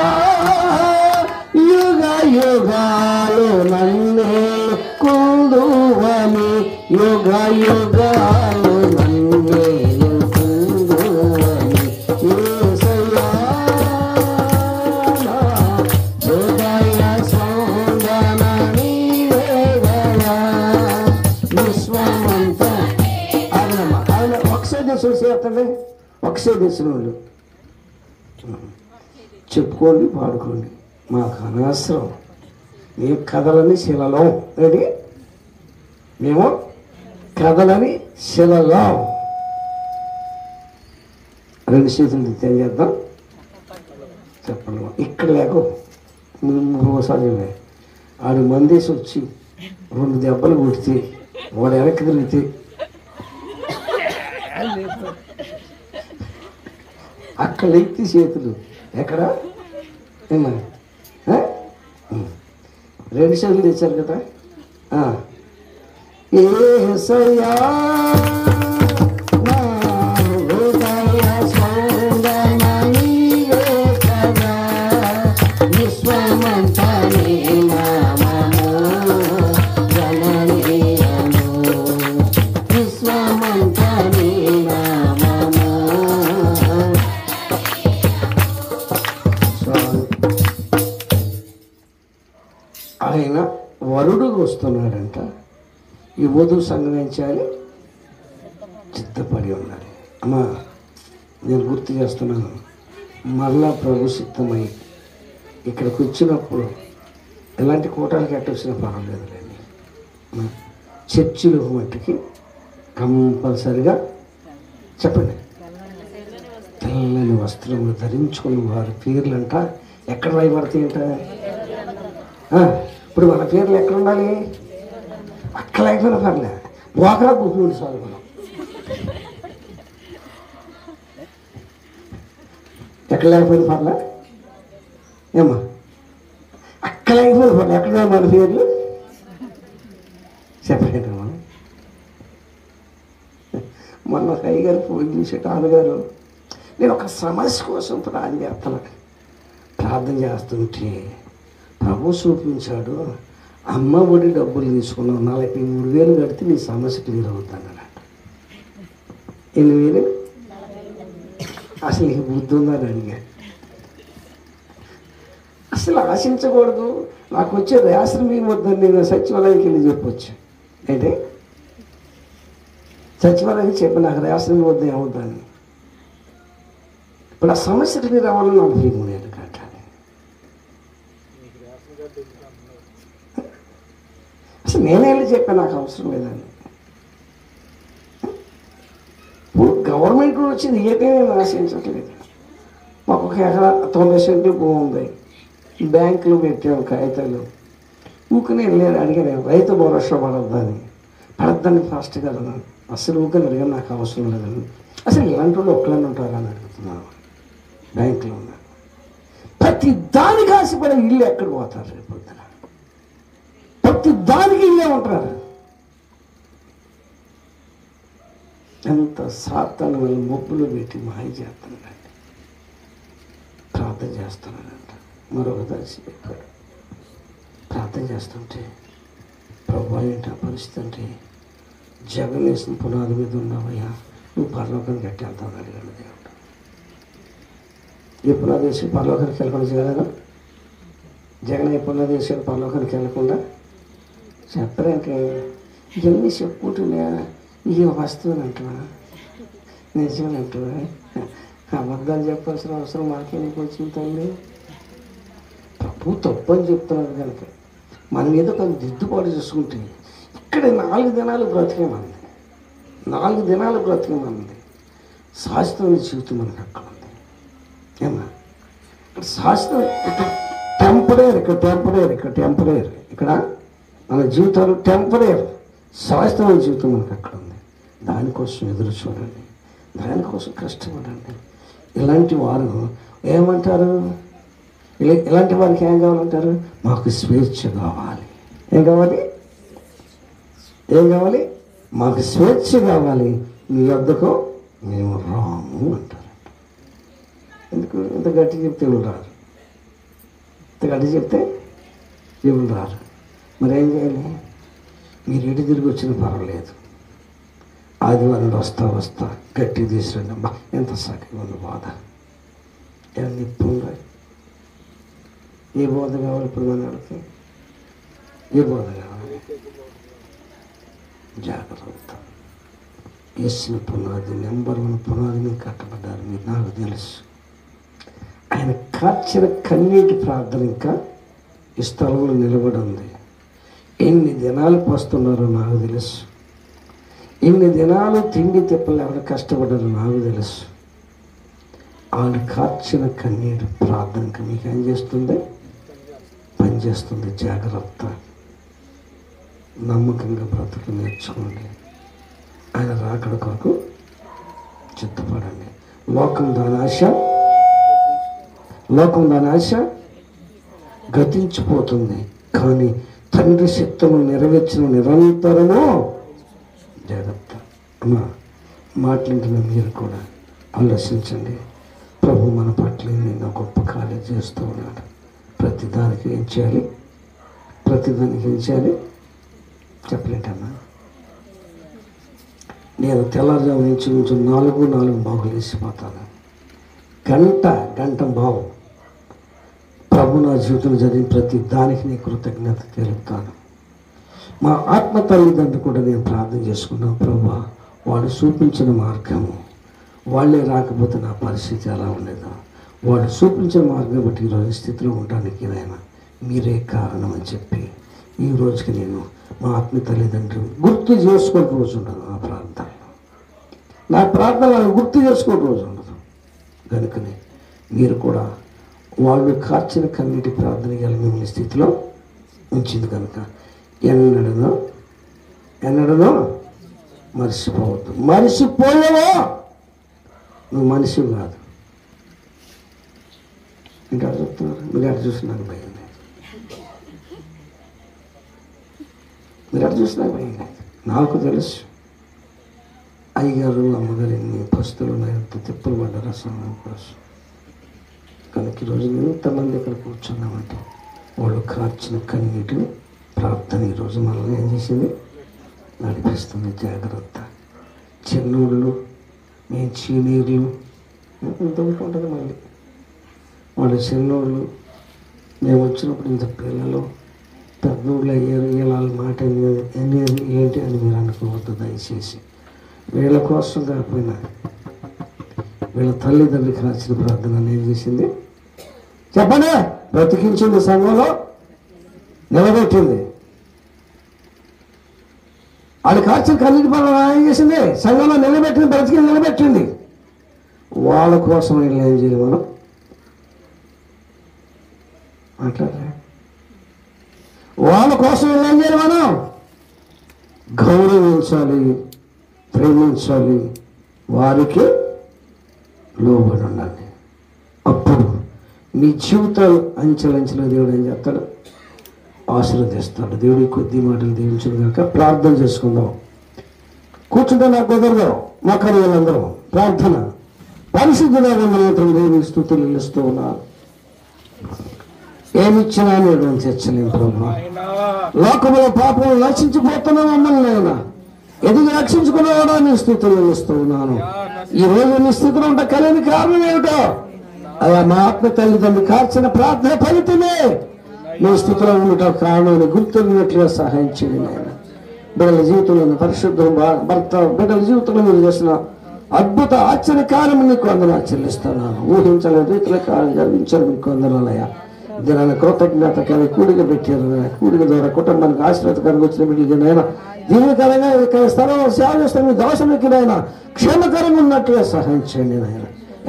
యుగ యుగాలు నన్నేలు కుందువని, యుగ యుగాలు నన్నేలు కుందువని. యేసయ్యా హృదయ సౌందన నీవేగయా విశ్వమంతా. ఆయన ఒకసారి దేశం చేస్తండి, ఒకసారి దేశం వాళ్ళు చెప్పుకోండి, పాడుకోండి. మాకు అనవసరం. మేము కథలని శిలలో రెడీ, మేము కథలని శిలలో. రెండు చేతులు నిత్యం చేద్దాం, చెప్పండి. ఇక్కడ లేక మూడుసార్లు ఆడు మందేసి వచ్చి 2 దెబ్బలు కొడితే వాడు వెనక్కి తిరిగితే అక్కడ ఎత్తి చేతులు ఎక్కడ? ఏమా 2 చేతులు తెచ్చారు కదా. యేసయ్యా నా హృదయ సౌందర్య నీవే కదా, విశ్వమంతా నీ నామము గణనీయము, విశ్వమంతా నీ నామము. ఆయన వరుడుగా వస్తున్నాడంట. ఈ వధువు సంఘం ఏం చేయాలి? చిత్తపడి ఉండాలి. అమ్మా, నేను గుర్తు చేస్తున్నాను, మరలా ప్రభు సిద్ధమై ఇక్కడికి వచ్చినప్పుడు ఎలాంటి కూటాలకి ఎట్టొచ్చినా పర్వాలేదులేండి. చర్చిలో మట్టికి కంపల్సరిగా చెప్పండి, తెల్లని వస్త్రములు ధరించుకుని వారి పేర్లంట ఎక్కడ రాయబడతాయంట? ఇప్పుడు మన పేర్లు ఎక్కడ ఉండాలి? అక్కడ లేకపోయినా పర్లే, బోకరా కూర్చుండి చాలు. మనం ఎక్కడ లేకపోయినా పర్లే ఏమ్మా, అక్కడ లేకపోయినా పర్లే, ఎక్కడ మన పేర్లు చెప్పలేదు. మనం మొన్న అయ్య గారు ఫోన్ చేసే తాతగారు, నేను ఒక సమస్య కోసం ప్రార్థన చేస్తుంటే ప్రభు చూపించాడు, అమ్మ ఒడి డబ్బులు తీసుకున్నావు, 43,000 కడితే నీ సమస్య క్లియర్ అవుతానట. 8,000 అసలు నీకు బుద్ధి ఉందని అడిగా. అసలు ఆశించకూడదు. నాకు వచ్చే రేషన్ బియ్యం వద్దని నేను సచివాలయానికి వెళ్ళి చెప్పొచ్చు. అంటే సచివాలయానికి చెప్పి నాకు రేషన్ బియ్యం వద్దు ఏమవుద్దని. ఇప్పుడు ఆ సమస్యకి రావాలని నాకు బియ్యం నేను కట్టాలి. అసలు నేనే వెళ్ళి చెప్పాను నాకు అవసరం లేదని. ఇప్పుడు గవర్నమెంట్ వచ్చింది ఏదైతే నేను ఆశించట్లేదు. మాకు 1 ఎకరా 90 సెంట్లు భూమి ఉంది. బ్యాంకులు పెట్టాము కాగితాలు. ఊకనే వెళ్ళాను అడిగాను రైతు భరోసా పడద్దని. పడద్దని ఫాస్ట్ కదా అసలు ఊకని అడిగాను నాకు అవసరం లేదని. అసలు ఇలాంటి వాళ్ళు ఒక్కళ్ళని ఉంటారని అడుగుతున్నాను. బ్యాంకులో ఉన్నారు. ప్రతి దానికి ఆశపడే ఇల్లు ఎక్కడ పోతారు రేపు పొద్దున? ప్రతి దానికి ఇల్లే ఉంటారు. ఎంత సాతాను వాళ్ళ మబ్బులు పెట్టి మాయ చేస్తున్నారండి. ప్రార్థన చేస్తున్నారంట. మరొక దర్శి చెప్పాడు. ప్రార్థన చేస్తుంటే ప్రభు ఏంటి ఆ పరిస్థితి అంటే, జగన్ వేసిన పునాది మీద ఉన్నావయ్యా, నువ్వు పరలోకానికి గట్టి వెళ్తావు అడిగాడు దేవుడు. ఏ పునాది వేసి పరలోకానికి వెళ్ళకుండా చేయలేదా? జగన్ ఏ పునాది వేసాడు పరలోకానికి వెళ్ళకుండా? చెప్పరంటే ఇవన్నీ చెప్పుకుంటున్నా ఇది వస్తువుని అంటున్నా, నిజమని అంటున్నా. అబద్ధాలు చెప్పాల్సిన అవసరం మాకెందుకు వచ్చింది తల్లి? ప్రభు తప్పు అని చెప్తున్నారు కనుక మన మీద కొంచెం దిద్దుబాటు చేసుకుంటే ఇక్కడ 4 దినాలు బ్రతికేమంది. 4 దినాలు బ్రతికేమంది. శాశ్వతమైన జీవితం మనకు అక్కడ ఉంది. ఏమన్నా ఇక్కడ శాశ్వతం, ఇక్కడ టెంపరీ, ఇక్కడ మన జీవితాలు టెంపరీ. శాశ్వతమైన జీవితం మనకు అక్కడ ఉంది. దానికోసం ఎదురు చూడండి, దానికోసం కష్టపడండి. ఇలాంటి వారు ఏమంటారు? ఇలాంటి వారికి ఏం కావాలంటారు? మాకు స్వేచ్ఛ కావాలి. ఏం కావాలి? మాకు స్వేచ్ఛ కావాలి, మీ వద్దకు మేము రాము అంటారు. ఎందుకు ఇంత గట్టి చెప్తే ఎవరు రారు? ఇంత గట్టి చెప్తే ఎవరు రారు? మరి ఏం చేయాలి? మీరు ఎటు తిరిగి వచ్చినా పర్వాలేదు, ఆదివారం వస్తా గట్టి తీసుకురండి. అమ్మా ఎంత సాకి ఉంది బాధ, ఏమన్నా ఇప్పుడు ఏ బోధ కావాలి? ఇప్పుడు మన వాళ్ళకి ఏ బోధ కావాలి? జాగ్రత్త. వేసిన పునాది నెంబర్ 1 పునాది మీద కట్టబడ్డారు మీరు, నాకు తెలుసు. ఆయన కార్చిన కన్నీటి ప్రార్థన ఇంకా ఈ స్థలంలో నిలబడి ఉంది. ఎన్ని దినాలు పోస్తున్నారో నాకు తెలుసు. ఎన్ని దినాలు తిండి తిప్పలేకుండా కష్టపడ్డారో నాకు తెలుసు. వాళ్ళు కార్చిన కన్నీటి ప్రార్థనకి మీకు ఏం చేస్తుంది? పనిచేస్తుంది. జాగ్రత్త. నమ్మకంగా బ్రతుకు నేర్చుకోండి. ఆయన రాకడ కొరకు చిత్తపడండి. లోకం దాని ఆశ గతించిపోతుంది, కానీ తండ్రి చిత్తము నెరవేర్చిన నిరంతరము జాగ్రత్త. అమ్మా మాట్లాడుతున్న మీరు కూడా ఆలోచించండి. ప్రభు మన పట్ల నిన్న గొప్ప కార్యం చేస్తూ ఉన్నాడు. ప్రతిదానికి ఏం చేయాలి? చెప్పలేటమ్మా. నేను తెల్లవారుజాము నుంచి 4 బాగులు వేసిపోతాను. గంట బావు ప్రభు నా జీవితంలో జరిగిన ప్రతి దానికి నీ కృతజ్ఞత తెలుపుతాను. మా ఆత్మ తల్లిదండ్రులు కూడా నేను ప్రార్థన చేసుకున్నాను. ప్రభు వాడు చూపించిన మార్గము, వాళ్ళే రాకపోతే నా పరిస్థితి ఎలా ఉండేదో, వాడు చూపించిన మార్గం బట్టి ఈరోజు స్థితిలో ఉండడానికి నాయన మీరే కారణం అని చెప్పి ఈ రోజుకి నేను మా ఆత్మ తల్లిదండ్రులు గుర్తు చేసుకునే రోజు ఉండదు. నా ప్రార్థనలు గుర్తు చేసుకునే రోజు ఉండదు. కనుకనే మీరు కూడా వాళ్ళు కార్చిన కన్నీటి ప్రార్థన గల మిమ్మల్ని స్థితిలో ఉంచింది కనుక ఎన్నడనో మర్చిపోవద్దు. మర్చిపోయావో నువ్వు మనిషి కాదు. ఇంకా చెప్తున్నారు. మీరు అటు చూసి నాకు భయం లేదు. నాకు తెలుసు అయ్యగారు అమ్మగారు ఎన్ని పస్తులు ఉన్నాయి, ఎంత తిప్పలు పడ్డారు సమయం కోసం. కనుక ఈరోజు ఎంతమంది ఇక్కడ కూర్చున్నామంటే వాళ్ళు కార్చిన కన్నీటిని ప్రార్థన ఈరోజు మనల్ని ఏం చేసింది? నడిపిస్తుంది. జాగ్రత్త. చిన్నోళ్ళు, మేము సీనియర్లు, ఇంత ఉంటుంది. మళ్ళీ వాళ్ళు చిన్నోళ్ళు, నేను వచ్చినప్పుడు ఇంత పిల్లలు పెద్దోళ్ళు అయ్యారు, వీళ్ళ మాట ఏంటి అని మీరు అనుకోవద్దు దయచేసి. వీళ్ళ కోసం కాకపోయినా వీళ్ళ తల్లిదండ్రులకి రాసిన ప్రార్థన ఏం చేసింది చెప్పండి? బ్రతికించింది, సంఘంలో నిలబెట్టింది. వాళ్ళు కార్చిన కన్నీటి పనులు ఏం చేసింది? సంఘంలో నిలబెట్టింది, బ్రతికి నిలబెట్టింది. వాళ్ళ కోసం వీళ్ళు ఏం చేయాలి? మనం మాట్లాడరా? వాళ్ళ కోసం వీళ్ళు ఏం చేయాలి? మనం గౌరవించాలి, ప్రేమించాలి, వారికి లోబడి ఉండాలి. అప్పుడు మీ జీవితాలు అంచెలంచెలుగా దేవుడు ఏం చేస్తాడు? ఆశీర్వదిస్తాడు. దేవుడి కొద్ది మాటలు దీవించడం కాక ప్రార్థన చేసుకుందాం. కూర్చుంటే నాకు కుదరదు. మా కర్యలందరం ప్రార్థన పరిశుద్ధుగా మాత్రం దేవుని స్తుతులు ఇస్తూ ఉన్నారు. ఏమిచ్చినా నేను తెచ్చలేను ప్రభు. లోకంలో పాపం రక్షించిపోతున్నా మమ్మల్ని అయినా ఎదిగి రక్షించుకునేవాడా నీ స్థితిలో ఇస్తూ ఉన్నాను. ఈ రోజు నీ స్థితిలో ఉంటే కలిగిన కారణం ఏమిటో అలా మా ఆత్మ తల్లిదండ్రులు కార్చిన ప్రార్థన ఫలితమే నీ స్థితిలో ఉండటం కారణం గుర్తున్నట్లుగా సహాయం చేయండి ఆయన. బిడ్డల జీవితంలో పరిశుద్ధం భర్త బిడ్డల జీవితంలో మీరు చేసిన అద్భుత ఆశ్చర్య కార్యం నీకు వందనాలు చెల్లిస్తున్నాను. ఊహించలేని రీతిలో కార్యం జరిగించారు మీకు వందనాలయ్యా. దీని కృతజ్ఞత కానీ కూడిక పెట్టారు. కూడిక ద్వారా కుటుంబానికి ఆశీర్వాదకరంగా వచ్చిన బిడ్డనైనా దీనికరంగా ఇక్కడ స్థలంలో సేవ చేస్తాను. మీ దోషం ఎక్కినైనా క్షేమకరంగా ఉన్నట్టుగా సహాయం చేయండి నాయన.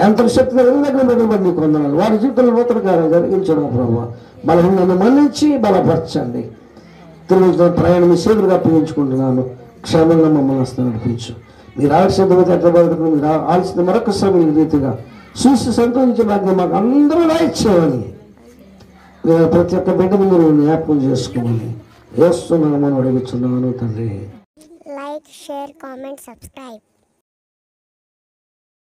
ఎంత శక్తిగా దగ్గర పెట్టబడి నీకు వందనాలు. వారి జీవితంలో నూతన కార్యం జరిగించడం ప్రభావ బలహీనను మన్నించి బలపరచండి. తిరుగు ప్రయాణం మీ సేవలుగా అప్పగించుకుంటున్నాను. క్షేమంగా మమ్మల్ని వస్తూ నడిపించు. మీరు ఆలస్యమైతే ఎట్లా బతుకుని మీరు ఆలస్యం మరొకసారి రీతిగా చూసి సంతోషించే భాగ్యం మాకు అందరూ రాయిచ్చేవని ప్రతి ఒక్క బిడ్డను మీరు జ్ఞాపకం చేసుకోమని వేస్తున్నామని అడుగుతున్నాను తండ్రి. Like, share, comment, subscribe.